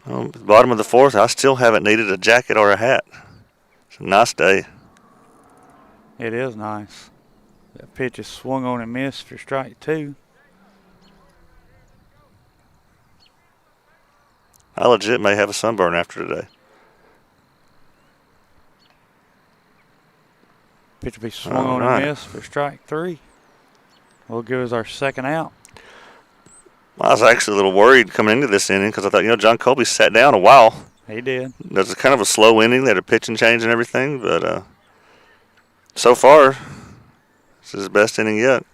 Well, at the bottom of the fourth, I still haven't needed a jacket or a hat. It's a nice day. It is nice. That pitch is swung on and missed for strike 2. I legit may have a sunburn after today. Pitch will be swung on and missed for strike 3. Will give us our second out. I was actually a little worried coming into this inning because I thought, John Colby sat down a while. He did. There's kind of a slow inning. They had a pitching change and everything, but so far, this is his best inning yet.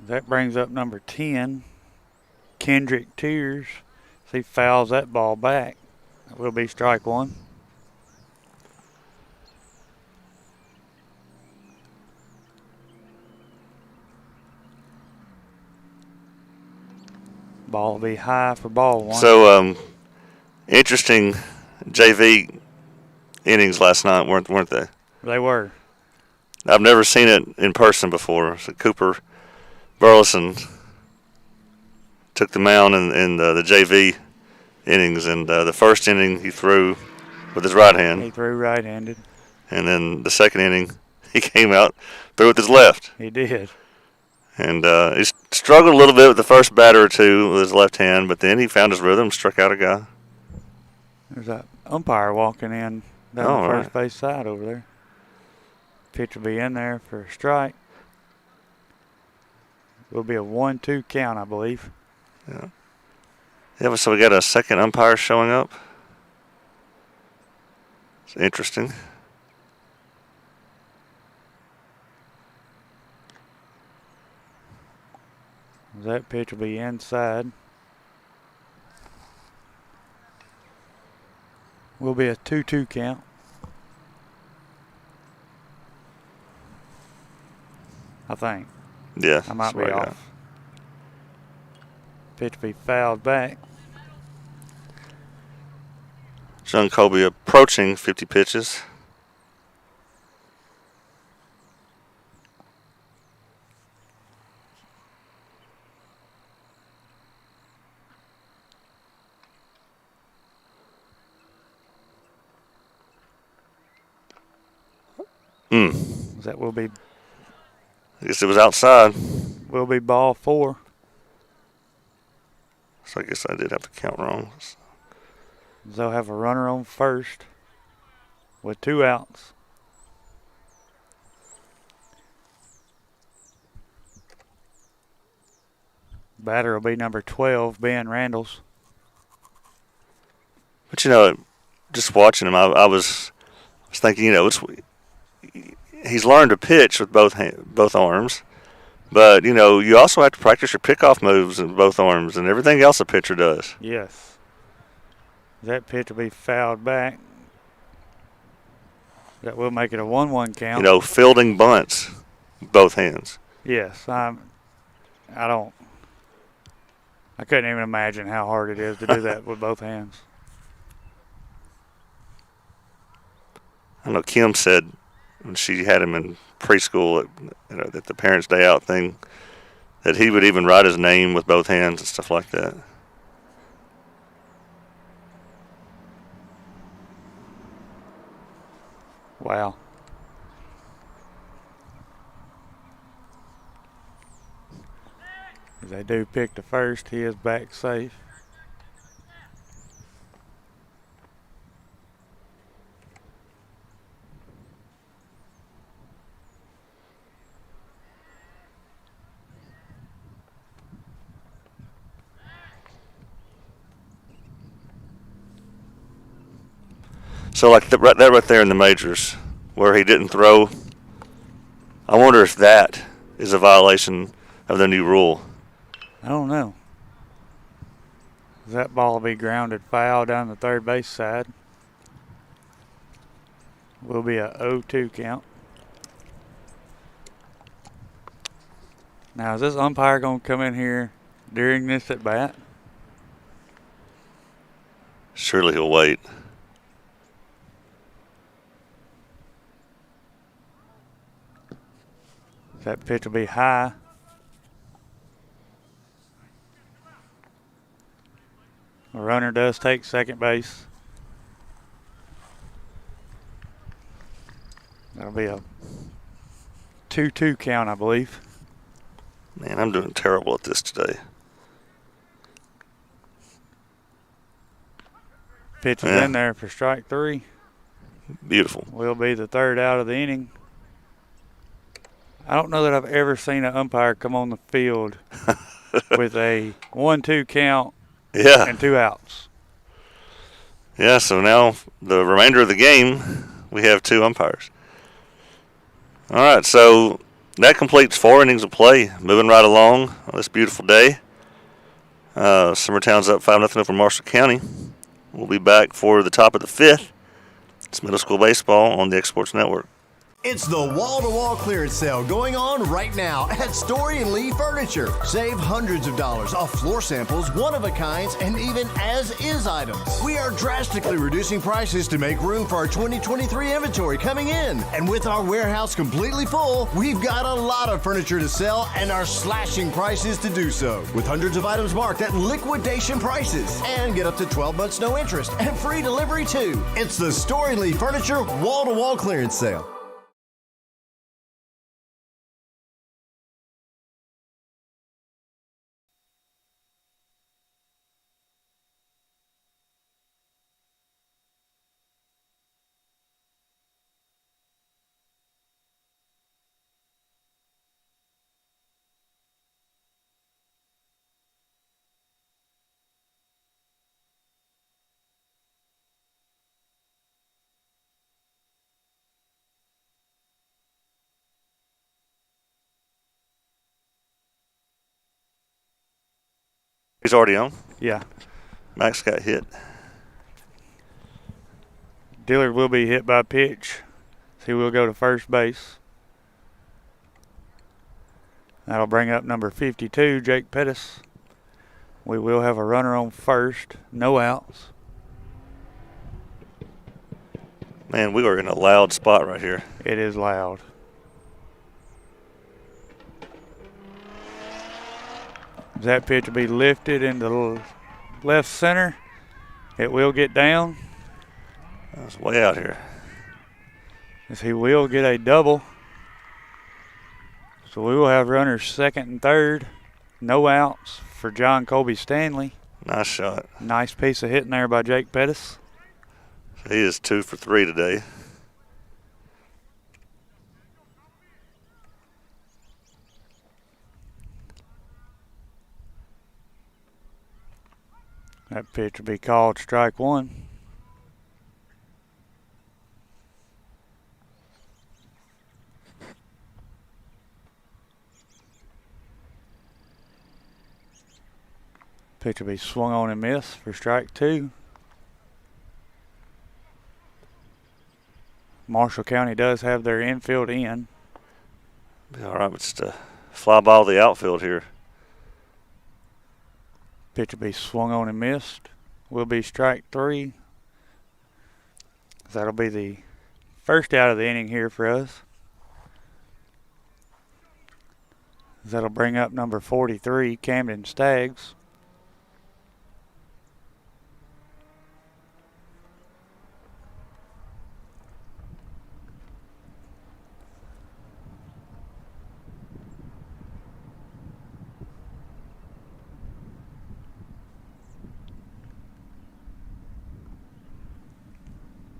That brings up number 10, Kendrick Tears. He fouls that ball back. That will be strike one. Ball will be high for ball one. So, interesting JV innings last night, weren't they? They were. I've never seen it in person before. So Cooper Burleson took the mound in the JV innings, and the first inning he threw with his right hand. He threw right-handed. And then the second inning he came out, threw with his left. He did. And he struggled a little bit with the first batter or two with his left hand, but then he found his rhythm, struck out a guy. There's that umpire walking in down the first base side over there. Pitch will be in there for a strike. Will be a 1-2 count, I believe. Yeah. Yeah, so we got a second umpire showing up. It's interesting. That pitch will be inside. Will be a 2-2 count. I think. Yeah. I might be off. Pitch will be fouled back. John Colby approaching 50 pitches. That will be. I guess it was outside. Will be ball 4. So I guess I did have to count wrong. They'll have a runner on first with 2 outs. Batter will be number 12, Ben Randalls. But you know, just watching him, I was thinking, you know, he's learned to pitch with both arms, but you know, you also have to practice your pickoff moves with both arms and everything else a pitcher does. Yes. That pitch will be fouled back. That will make it a 1-1 count. You know, fielding bunts with both hands. Yes, I couldn't even imagine how hard it is to do that with both hands. I know Kim said when she had him in preschool at the Parents' Day Out thing that he would even write his name with both hands and stuff like that. Wow. If they do pick the first, he is back safe. So like that right there in the majors where he didn't throw, I wonder if that is a violation of the new rule. I don't know. That ball will be grounded foul down the third base side. Will be a 0-2 count. Now is this umpire going to come in here during this at bat? Surely he'll wait. That pitch will be high. The runner does take second base. That'll be a 2-2 count, I believe. Man, I'm doing terrible at this today. Pitch is in there for strike 3. Beautiful. Will be the third out of the inning. I don't know that I've ever seen an umpire come on the field with a 1-2 count and 2 outs. Yeah, so now the remainder of the game, we have 2 umpires. All right, so that completes 4 innings of play. Moving right along on this beautiful day. Summertown's up 5-0 over Marshall County. We'll be back for the top of the 5th. It's middle school baseball on the Exports Network. It's the wall-to-wall clearance sale going on right now at Story & Lee Furniture. Save hundreds of dollars off floor samples, one-of-a-kinds, and even as-is items. We are drastically reducing prices to make room for our 2023 inventory coming in. And with our warehouse completely full, we've got a lot of furniture to sell and are slashing prices to do so. With hundreds of items marked at liquidation prices. And get up to 12 months no interest and free delivery too. It's the Story & Lee Furniture wall-to-wall clearance sale. He's already on. Yeah. Max got hit. Dillard will be hit by pitch. So he will go to first base. That'll bring up number 52, Jake Pettis. We will have a runner on first. No outs. Man, we are in a loud spot right here. It is loud. That pitch will be lifted into left center. It will get down. That's way out here. As he will get a double. So we will have runners second and third. No outs for John Colby Stanley. Nice shot. Nice piece of hitting there by Jake Pettis. He is 2 for 3 today. That pitch will be called strike one. Pitch will be swung on and missed for strike two. Marshall County does have their infield in. Be all right, but just a fly ball the outfield here. Pitch will be swung on and missed. Will be strike three. That'll be the first out of the inning here for us. That'll bring up number 43, Camden Staggs.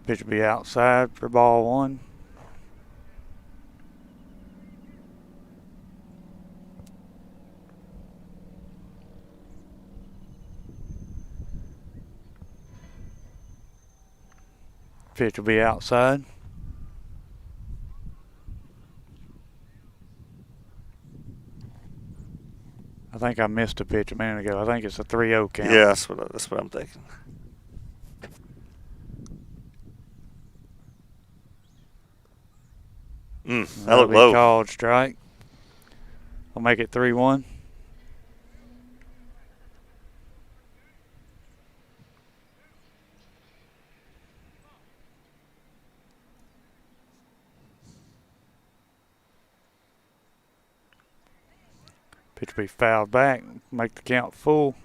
Pitch will be outside for ball one. Pitch will be outside. I think I missed a pitch a minute ago. I think it's a 3-0 count. Yeah, that's what I'm thinking. That looked low. Called strike. I'll make it 3-1. Pitch will be fouled back. Make the count full.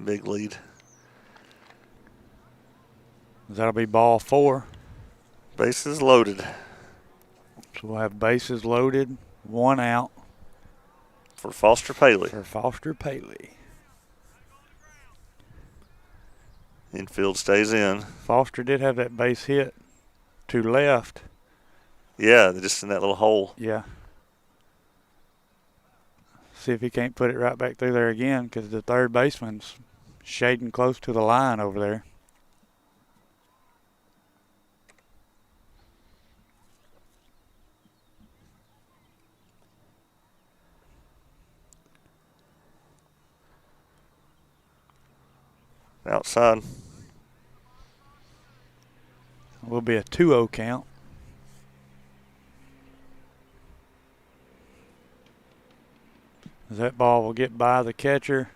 Big lead. That'll be ball four. Bases loaded. So we'll have bases loaded, 1 out. For Foster Paley. For Foster Paley. Infield stays in. Foster did have that base hit to left. Yeah, just in that little hole. Yeah. See if he can't put it right back through there again, because the third baseman's shading close to the line over there. Outside. Will be a 2-0 count. That ball will get by the catcher,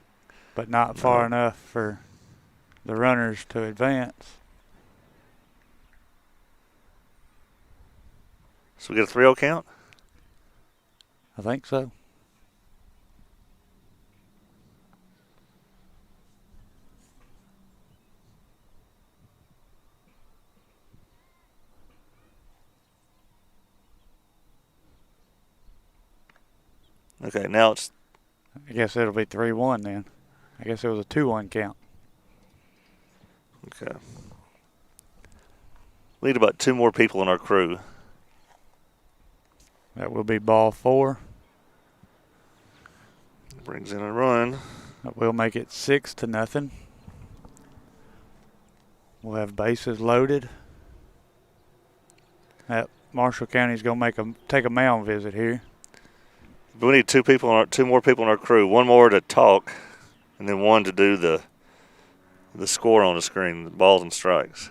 but not far enough for the runners to advance. So we get a 3-0 count? I think so. Okay, now it's... I guess it'll be 3-1 then. I guess it was a 2-1 count. Okay. We need about 2 more people in our crew. That will be ball 4. Brings in a run. That will make it 6-0. We'll have bases loaded. That Marshall County's going to take a mound visit here. But we need 2 more people in our crew. 1 more to talk, and then 1 to do the score on the screen, the balls and strikes.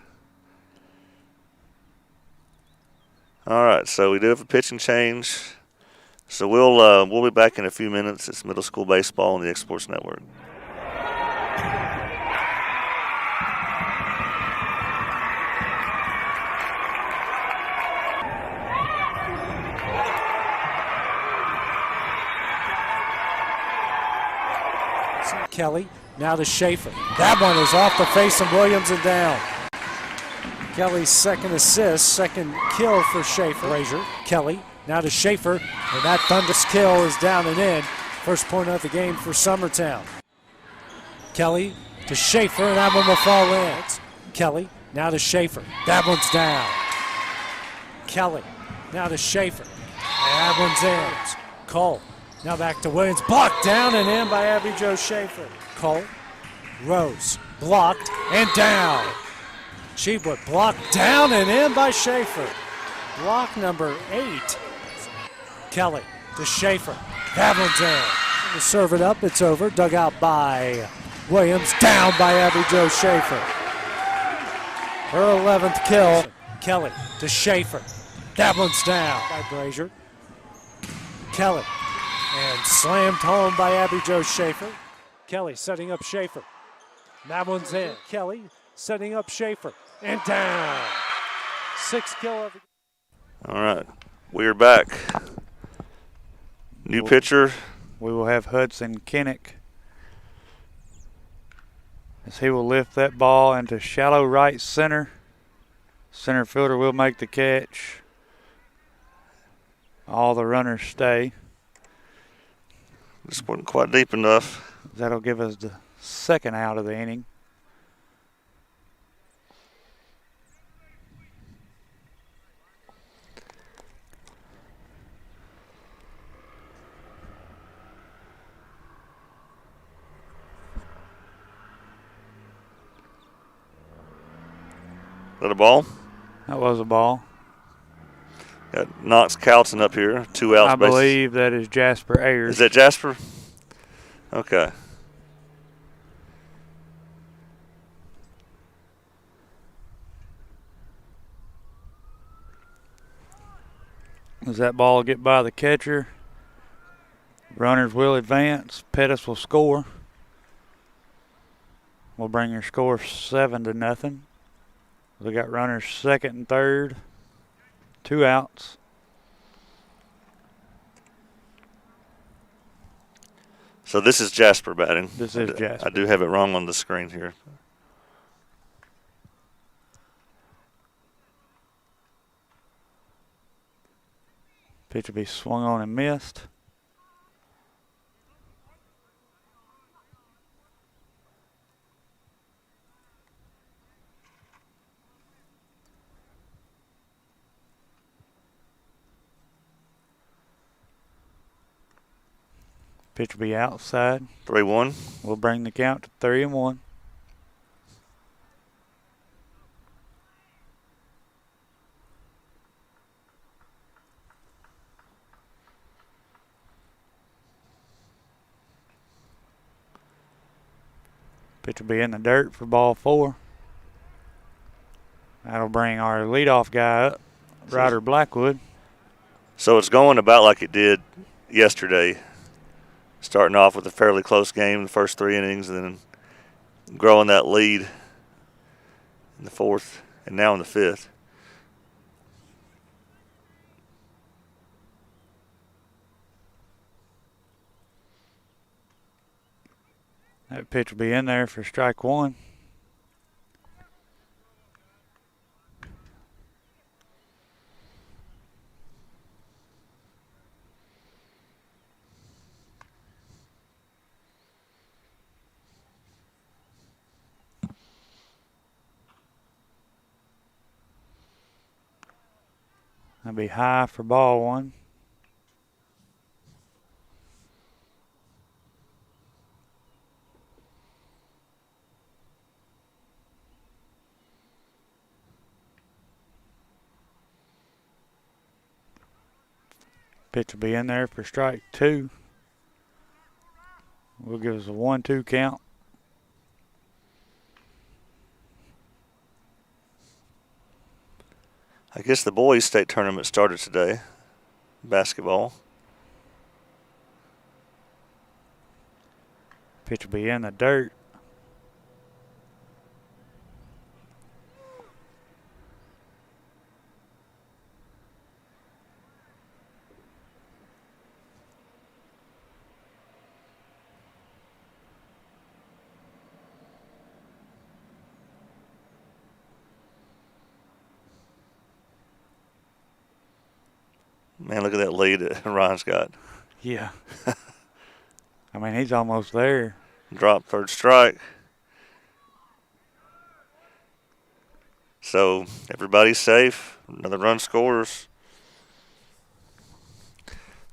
All right, so we do have a pitching change. So we'll be back in a few minutes. It's middle school baseball on the X Sports Network. Kelly, now to Schaefer. That one is off the face of Williams and down. Kelly's second assist, second kill for Schaefer. Frazier, Kelly, now to Schaefer, and that thunderous kill is down and in. First point of the game for Summertown. Kelly to Schaefer, and that one will fall in. Kelly, now to Schaefer. That one's down. Kelly, now to Schaefer. And that one's in. Cole, now back to Williams. Blocked down and in by Abby Jo Schaefer. Cole, Rose, blocked and down. Sheepwood blocked down and in by Schaefer. Block number 8. Kelly to Schaefer. That one's in. To serve it up, it's over. Dug out by Williams. Down by Abby Jo Schaefer. Her 11th kill. Kelly to Schaefer. That one's down by Brazier. Kelly. And slammed home by Abby Jo Schaefer. Kelly setting up Schaefer. That one's in. Kelly setting up Schaefer. And down. 6th kill of the game. All right, we are back. New pitcher. We will have Hudson Kinnick as he will lift that ball into shallow right center. Center fielder will make the catch. All the runners stay. This wasn't quite deep enough. That'll give us the second out of the inning. Is that a ball? That was a ball. Got Knox Calton up here. 2 outs. I believe that is Jasper Ayers. Is that Jasper? Okay. Does that ball get by the catcher? Runners will advance. Pettis will score. We'll bring your score 7-0. We got runners second and third. 2 outs. So this is Jasper batting. This is Jasper. I do have it wrong on the screen here. Pitch will be swung on and missed. Pitch will be outside. 3-1. We'll bring the count to 3-1. Pitch will be in the dirt for ball 4. That'll bring our leadoff guy up, Ryder Blackwood. So it's going about like it did yesterday, starting off with a fairly close game the first 3 innings, and then growing that lead in the 4th and now in the 5th. That pitch will be in there for strike 1. That'll be high for ball 1. Pitch will be in there for strike 2. Will give us a 1-2 count. I guess the boys' state tournament started today, basketball. Pitch will be in the dirt. Man, look at that lead that Ryan's got. Yeah. I mean, he's almost there. Drop 3rd strike. So everybody's safe. Another run scores.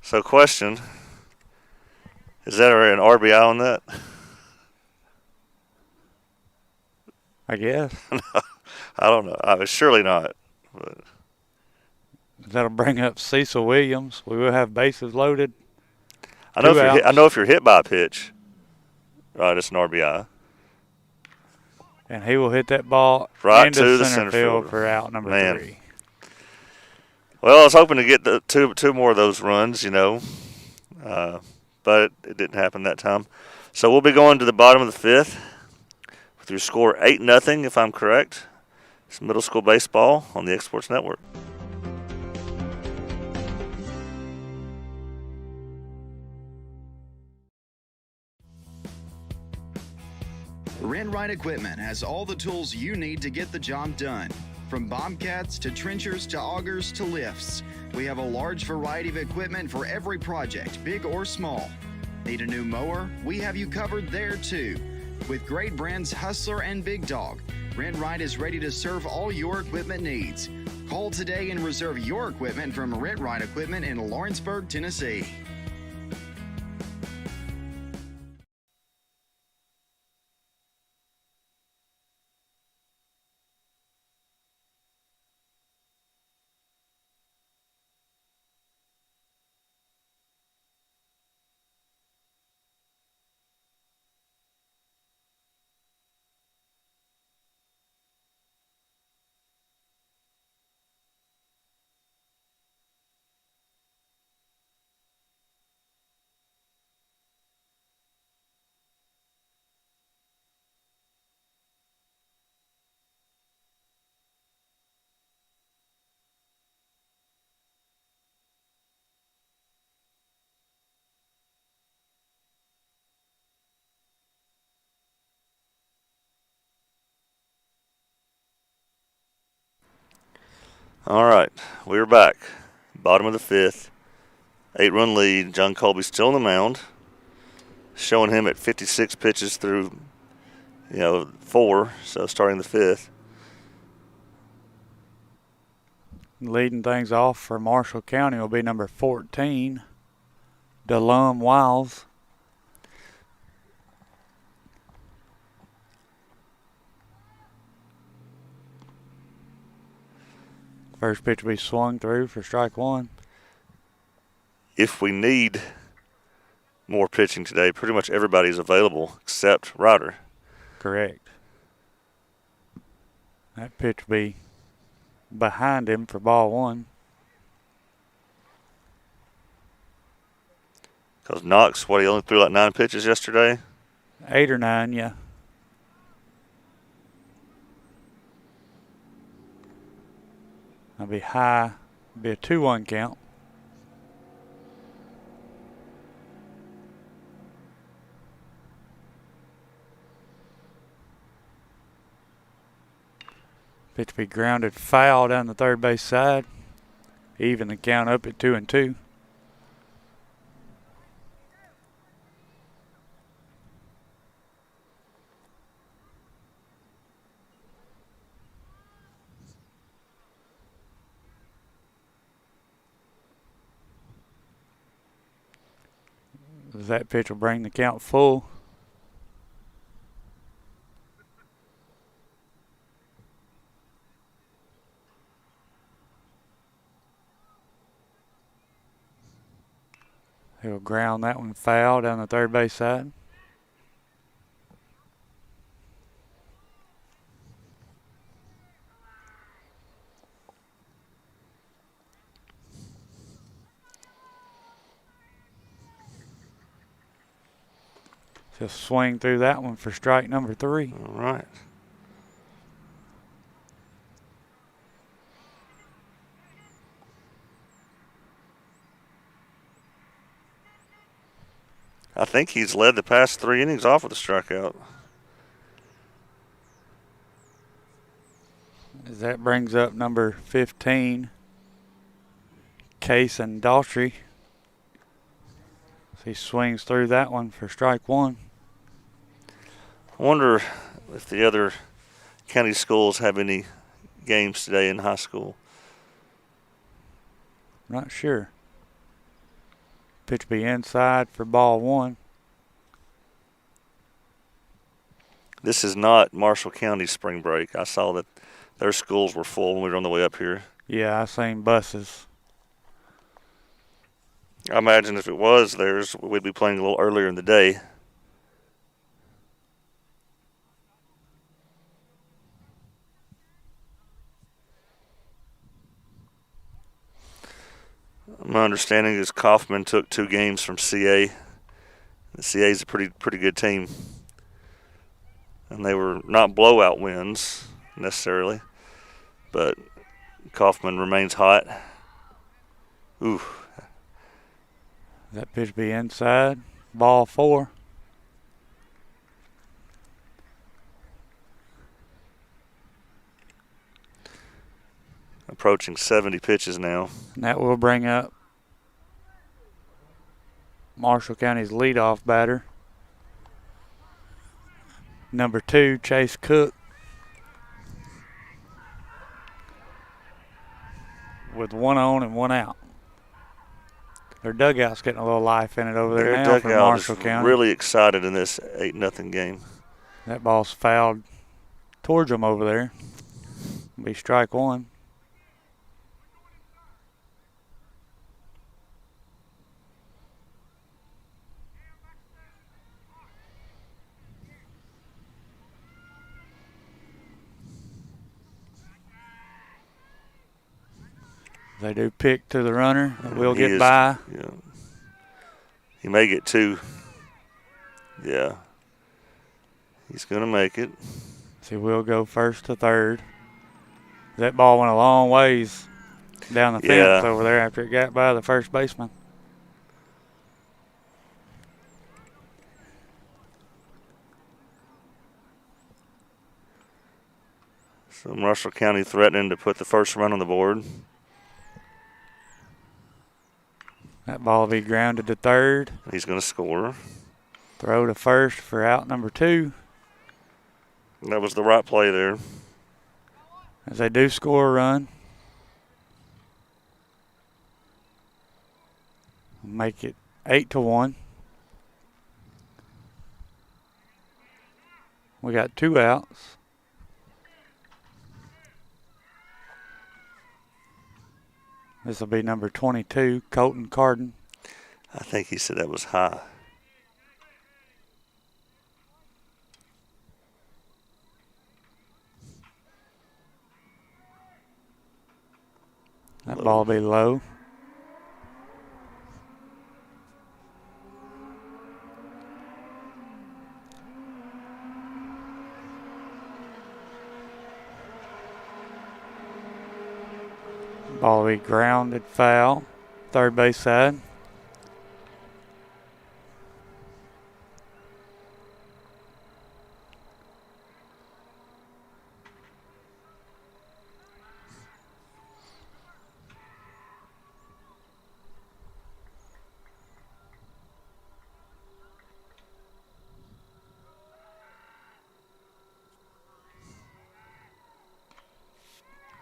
So question, is that an RBI on that? I guess. I don't know. It's surely not. But that'll bring up Cecil Williams. We will have bases loaded. I know if you're hit by a pitch, right, it's an RBI. And he will hit that ball right into the center field for out number 3. Well, I was hoping to get the two more of those runs, but it didn't happen that time. So we'll be going to the bottom of the 5th with your score 8-0, if I'm correct. It's middle school baseball on the Exports Network. Rent-Rite Equipment has all the tools you need to get the job done. From bobcats to trenchers to augers to lifts, we have a large variety of equipment for every project, big or small. Need a new mower? We have you covered there too. With great brands Hustler and Big Dog, Rent-Rite is ready to serve all your equipment needs. Call today and reserve your equipment from Rent-Rite Equipment in Lawrenceburg, Tennessee. All right, we're back. Bottom of the 5th, 8-run lead. John Colby still on the mound, showing him at 56 pitches through, 4, so starting the 5th. Leading things off for Marshall County will be number 14, DeLum Wiles. First pitch will be swung through for strike one. If we need more pitching today, pretty much everybody's available except Ryder. Correct. That pitch will be behind him for ball one. Because Knox, he only threw like 9 pitches yesterday? 8 or 9, yeah. That'll be high. Be a 2-1 count. Pitch be grounded foul down the third base side. Even the count up at 2-2. That pitch will bring the count full. He'll ground that one foul down the third base side. He'll swing through that one for strike number 3. All right. I think he's led the past 3 innings off with a strikeout. That brings up number 15, Case and Daughtry. So he swings through that one for strike 1. I wonder if the other county schools have any games today in high school. Not sure. Pitch be inside for ball 1. This is not Marshall County spring break. I saw that their schools were full when we were on the way up here. Yeah, I seen buses. I imagine if it was theirs, we'd be playing a little earlier in the day. My understanding is Kaufman took 2 games from CA. The CA is a pretty good team. And they were not blowout wins necessarily, but Kaufman remains hot. Ooh. That pitch be inside. Ball 4. Approaching 70 pitches now. And that will bring up Marshall County's leadoff batter, number 2, Chase Cook, with 1 on and 1 out. Their dugout's getting a little life in it over there now for Marshall County. Really excited in this 8-0 game. That ball's fouled towards them over there. It'll be strike 1. They do pick to the runner. We'll get by. Yeah. He may get 2. Yeah. He's going to make it. See, we'll go first to third. That ball went a long ways down the fence over there after it got by the first baseman. So Marshall County threatening to put the first run on the board. That ball will be grounded to third. He's going to score. Throw to first for out number 2. That was the right play there. As they do score a run. Make it 8-1. We got 2 outs. This will be number 22, Colton Carden. I think he said that was high. That ball will be low. Ball will be grounded foul, third base side.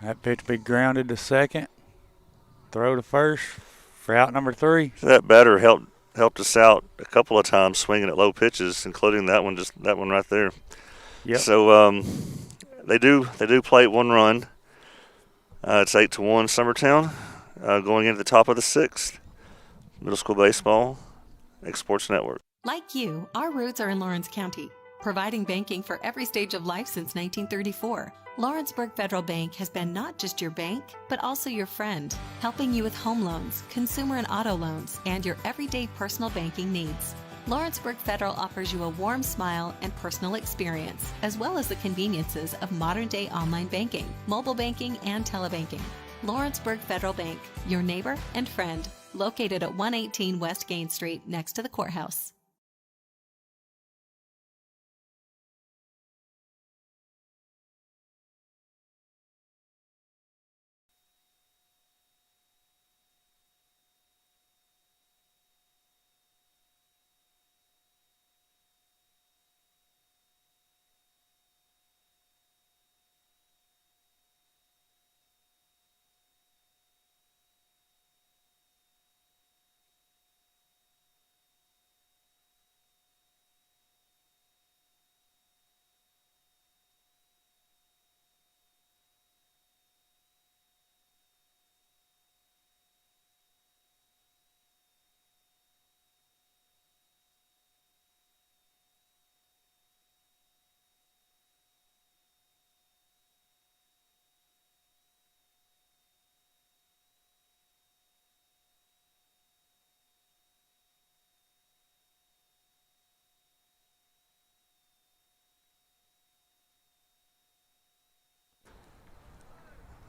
That pitch will be grounded to second. Throw to first for out number 3. So that batter helped us out a couple of times swinging at low pitches, including that one, just that one right there. Yep. So they do play 1 run. It's 8-1 Summertown, going into the top of the 6th. Middle school baseball, X Sports Network. Like you, our roots are in Lawrence County, providing banking for every stage of life since 1934. Lawrenceburg Federal Bank has been not just your bank, but also your friend, helping you with home loans, consumer and auto loans, and your everyday personal banking needs. Lawrenceburg Federal offers you a warm smile and personal experience, as well as the conveniences of modern-day online banking, mobile banking, and telebanking. Lawrenceburg Federal Bank, your neighbor and friend, located at 118 West Gain Street next to the courthouse.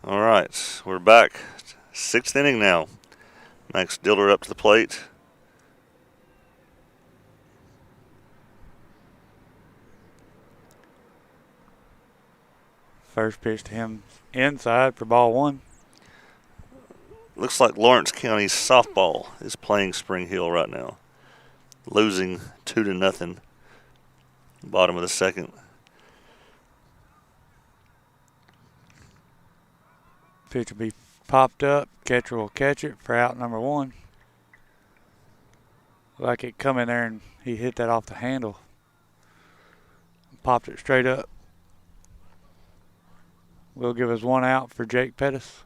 All right, we're back. 6th inning now. Max Diller up to the plate. First pitch to him inside for ball 1. Looks like Lawrence County softball is playing Spring Hill right now, losing 2-0. Bottom of the 2nd. Pitch will be popped up. Catcher will catch it for out number 1. Like it come in there and he hit that off the handle. Popped it straight up. Will give us 1 out for Jake Pettis.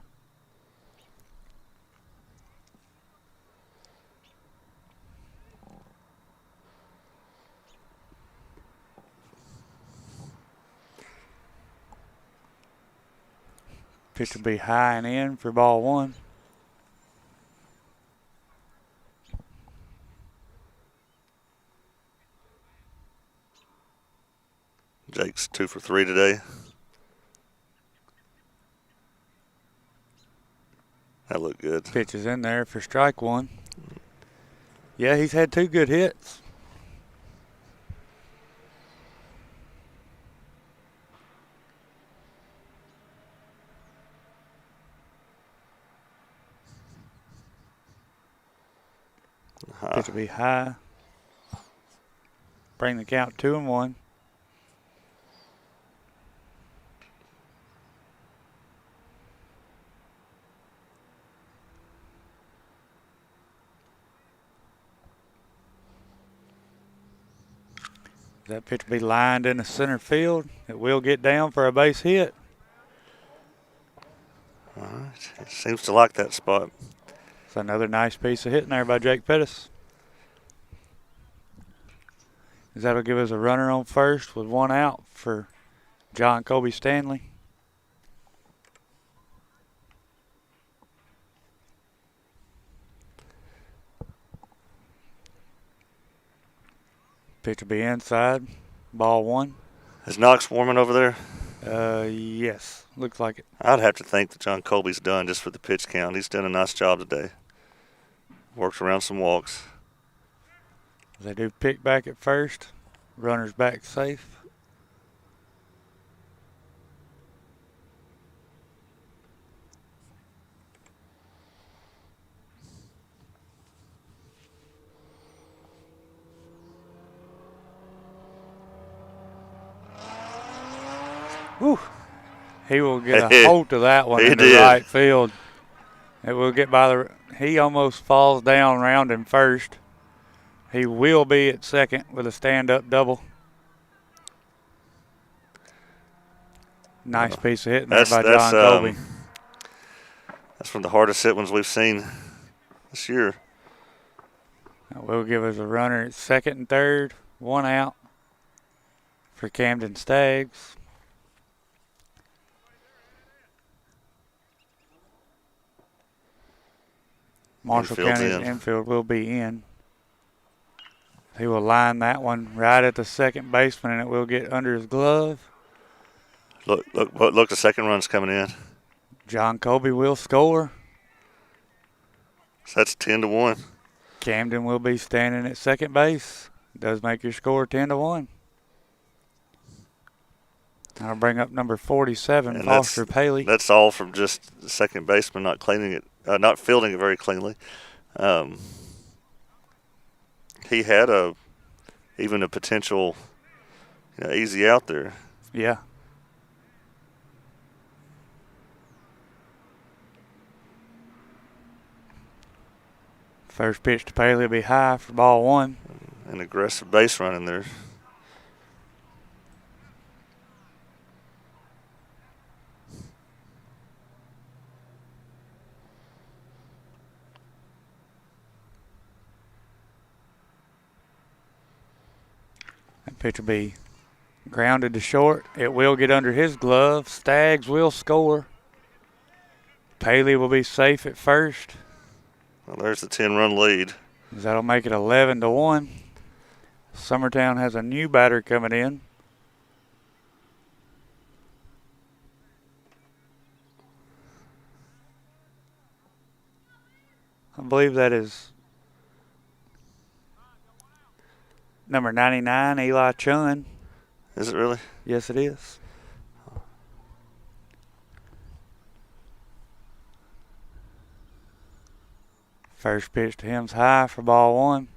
Pitch will be high and in for ball 1. Jake's 2 for 3 today. That looked good. Pitch is in there for strike 1. Yeah, he's had 2 good hits. Pitch will be high. Bring the count 2-1. That pitch will be lined in the center field. It will get down for a base hit. All right. He seems to like that spot. It's another nice piece of hitting there by Jake Pettis. That'll give us a runner on first with one out for John Colby Stanley. Pitch will be inside. Ball one. Is Knox warming over there? Yes. Looks like it. I'd have to think that John Colby's done just for the pitch count. He's done a nice job today. Worked around some walks. They do pick back at first. Runner's back safe. Whew. He will get a hold of that one in the right field. It will get by the. He almost falls down rounding first. He will be at second with a stand-up double. Nice piece of hitting there by John Colby. That's one of the hardest hit ones we've seen this year. That will give us a runner at second and third. One out for Camden Staggs. Marshall County's infield will be in. He will line that one right at the second baseman, and it will get under his glove. Look, the second run's coming in. John Colby will score. So that's 10-1. Camden will be standing at second base. Does make your score 10-1. I'll bring up number 47, and Foster Paley. That's all from just the second baseman not cleaning it, not fielding it very cleanly. He had even a potential, easy out there. Yeah. First pitch to Paley will be high for ball one. An aggressive base running there. That pitch will be grounded to short. It will get under his glove. Staggs will score. Paley will be safe at first. Well, there's the 10-run lead. That'll make it 11-1. Summertown has a new batter coming in. I believe that is number 99, Eli Chun. Is it really? Yes, it is. First pitch to him's high for ball one.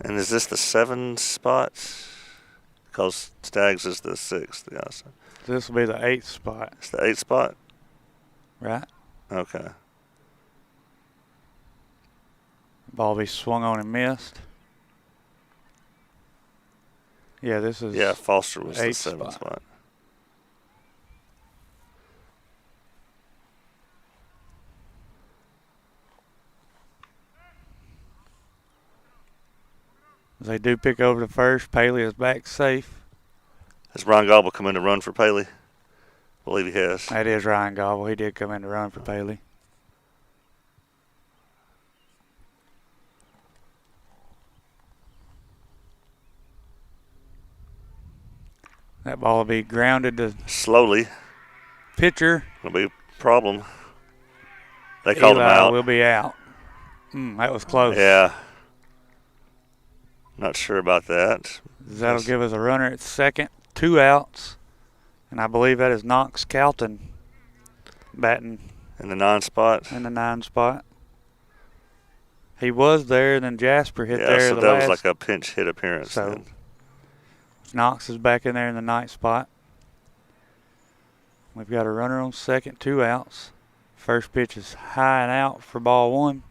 And is this the 7 spot? Because Staggs is the 6th. Yeah, so. This will be the 8th spot. It's the 8th spot? Right. Okay. Ball be swung on and missed. Yeah, this is. Yeah, Foster was the 7th spot. They do pick over to first. Paley is back safe. Has Ryan Gobble come in to run for Paley? I believe he has. That is Ryan Gobble. He did come in to run for Paley. That ball will be grounded to slowly. Pitcher. It'll be a problem. They called him out. Will be out. That was close. Yeah. Not sure about that. That'll give us a runner at second, 2 outs. And I believe that is Knox Calton batting. In the 9 spot? In the 9 spot. He was there, and then Jasper hit there. Yeah, so that was like a pinch hit appearance. So then. Knox is back in there in the 9th spot. We've got a runner on second, 2 outs. First pitch is high and out for ball one.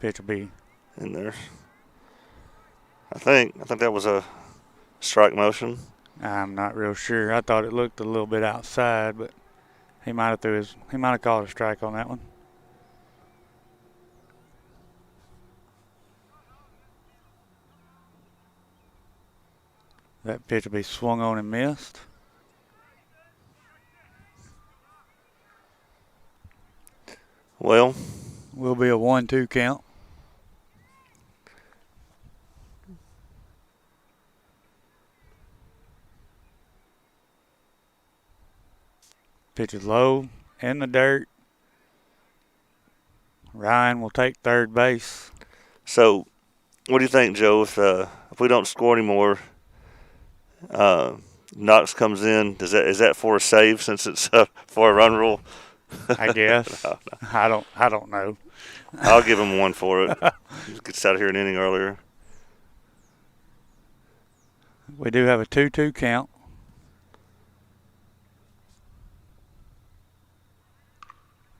pitch will be in there. I think that was a strike motion. I'm not real sure. I thought it looked a little bit outside, but he might have called a strike on that one. That pitch will be swung on and missed. Well, will be a 1-2 count. Pitch is low in the dirt. Ryan will take third base. So, what do you think, Joe? If we don't score anymore, Knox comes in. Is that for a save since it's for a run rule? I guess. No. I don't know. I'll give him one for it. He gets out of here an inning earlier. We do have a 2-2 count.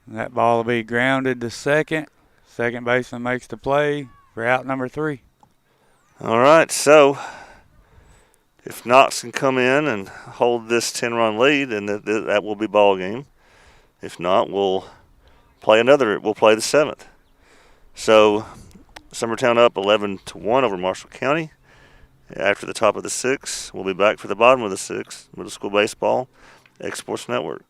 That ball will be grounded to second. Second baseman makes the play for out number 3. All right, so if Knox can come in and hold this 10-run lead, then that will be ball game. If not, we'll play the 7th. So Summertown up 11-1 over Marshall County. After the top of the 6th, we'll be back for the bottom of the 6th. Middle School Baseball, X Sports Network.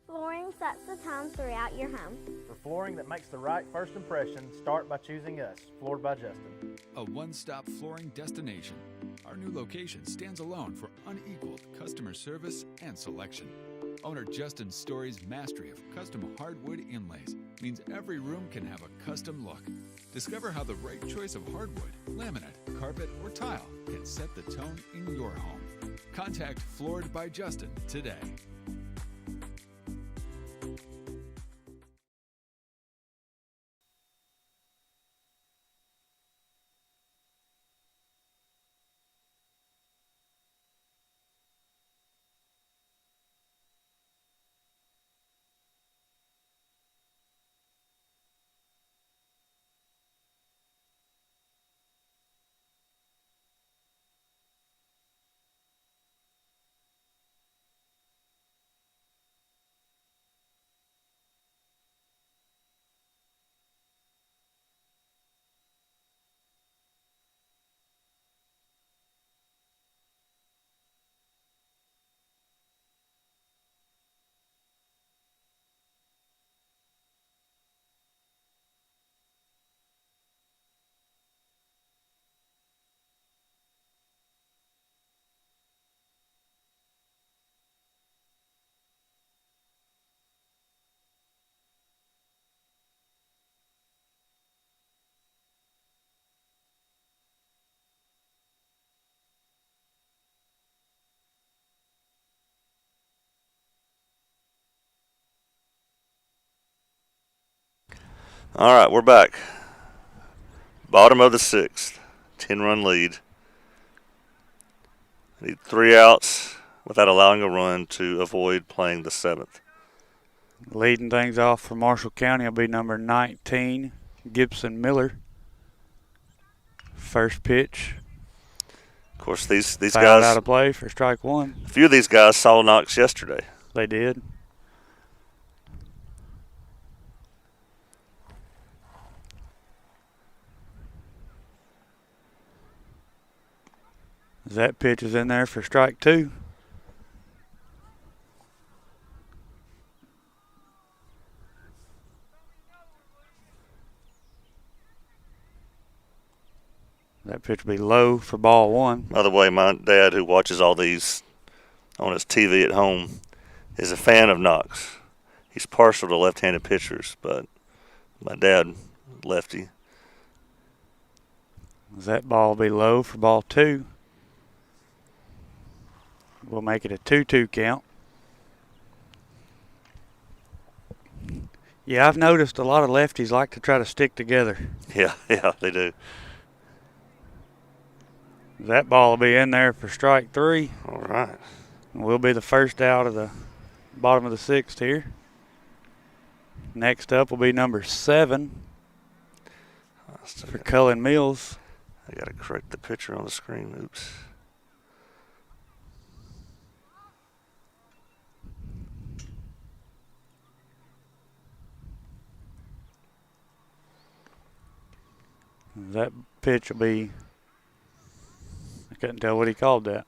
Flooring sets the tone throughout your home. For flooring that makes the right first impression, start by choosing us, Floored by Justin. A one-stop flooring destination. Our new location stands alone for unequaled customer service and selection. Owner Justin Story's mastery of custom hardwood inlays means every room can have a custom look. Discover how the right choice of hardwood, laminate, carpet, or tile can set the tone in your home. Contact Floored by Justin today. All right, we're back. Bottom of the 6th, 10-run lead. Need 3 outs without allowing a run to avoid playing the 7th. Leading things off for Marshall County will be number 19, Gibson Miller. First pitch. Of course, these guys out of play for strike 1. A few of these guys saw Knox yesterday. They did. That pitch is in there for strike 2. That pitch will be low for ball 1. By the way, my dad, who watches all these on his TV at home, is a fan of Knox. He's partial to left-handed pitchers, but my dad, lefty. That ball will be low for ball 2. We'll make it a 2-2 count. Yeah, I've noticed a lot of lefties like to try to stick together. Yeah, they do. That ball will be in there for strike 3. All right. We'll be the first out of the bottom of the 6th here. Next up will be number 7. for Cullen Mills. I got to correct the picture on the screen. Oops. That pitch will be, I couldn't tell what he called that.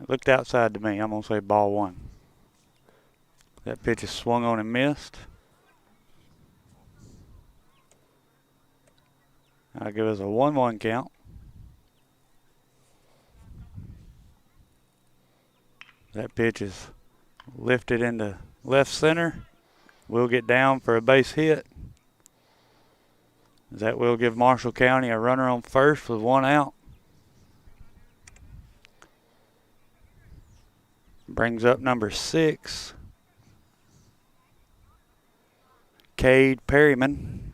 It looked outside to me. I'm going to say ball 1. That pitch is swung on and missed. I'll give us a 1-1 count. That pitch is lifted into left center. We'll get down for a base hit. That will give Marshall County a runner on first with 1 out. Brings up number 6, Cade Perryman.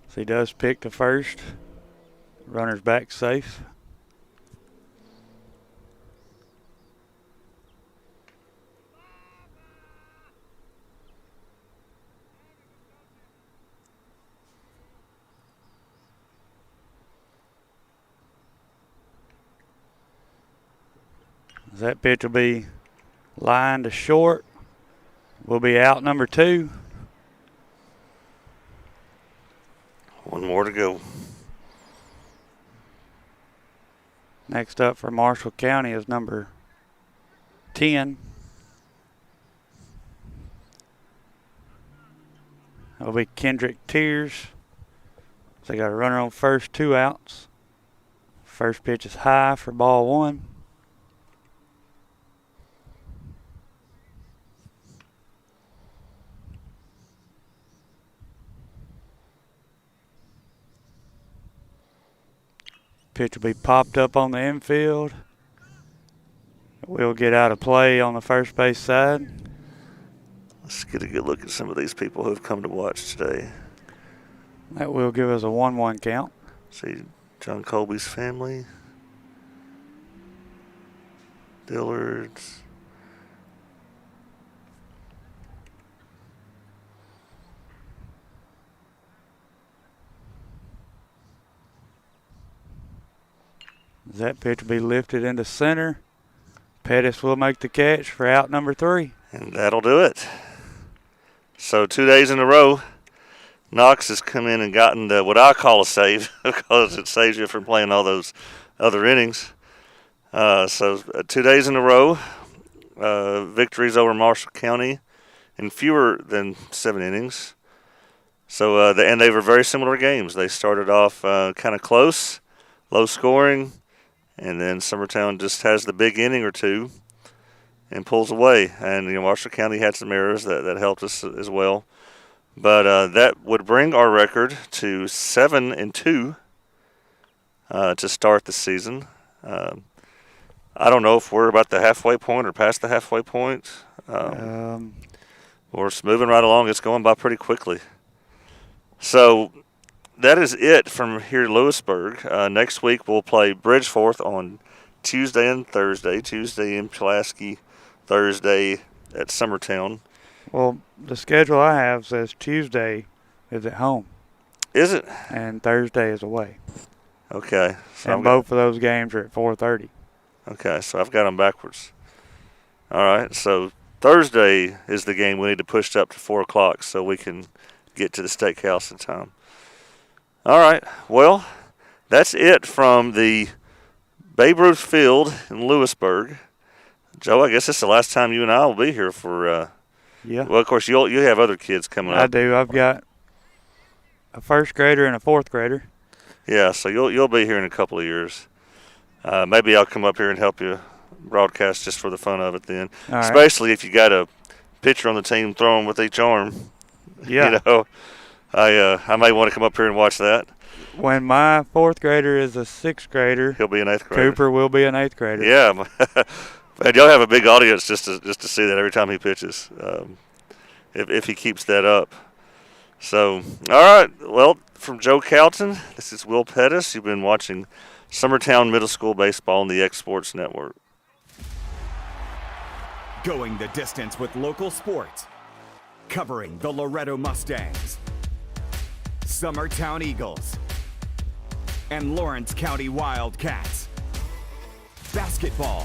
So he does pick to first. Runner's back safe. That pitch will be lined to short. Will be out number 2. 1 more to go. Next up for Marshall County is number 10. That'll be Kendrick Tears. So they got a runner on first, 2 outs. First pitch is high for ball 1. Pitch will be popped up on the infield. We'll get out of play on the first base side. Let's get a good look at some of these people who have come to watch today. That will give us a 1-1 count. See John Colby's family. Dillard's. That pitch will be lifted into center. Pettis will make the catch for out number 3. And that'll do it. So 2 days in a row, Knox has come in and gotten what I call a save because it saves you from playing all those other innings. So 2 days in a row, victories over Marshall County in fewer than 7 innings. So and they were very similar games. They started off kind of close, low scoring, and then Summertown just has the big inning or 2 and pulls away. And Marshall County had some errors that helped us as well. But that would bring our record to 7-2 to start the season. I don't know if we're about the halfway point or past the halfway point. We're moving right along. It's going by pretty quickly. So that is it from here in Lewisburg. Next week we'll play Bridgeforth on Tuesday and Thursday. Tuesday in Pulaski, Thursday at Summertown. Well, the schedule I have says Tuesday is at home. Is it? And Thursday is away. Okay. So and both of those games are at 4:30. Okay, so I've got them backwards. All right, so Thursday is the game we need to push up to 4 o'clock so we can get to the steakhouse in time. All right, well, that's it from the Babe Ruth Field in Lewisburg. Joe, I guess this is the last time you and I will be here for. Yeah. Well, of course, you have other kids coming up. I do. I've got a first grader and a fourth grader. Yeah, so you'll be here in a couple of years. Maybe I'll come up here and help you broadcast just for the fun of it then. All right. Especially if you got a pitcher on the team throwing with each arm. Yeah. I may want to come up here and watch that. When my fourth grader is a sixth grader, he'll be an eighth grader. Cooper will be an eighth grader. Yeah. And y'all have a big audience just to see that every time he pitches, if he keeps that up. So, all right. Well, from Joe Calton, this is Will Pettis. You've been watching Summertown Middle School Baseball and the X Sports Network. Going the distance with local sports. Covering the Loretto Mustangs, Summertown Eagles, and Lawrence County Wildcats. Basketball.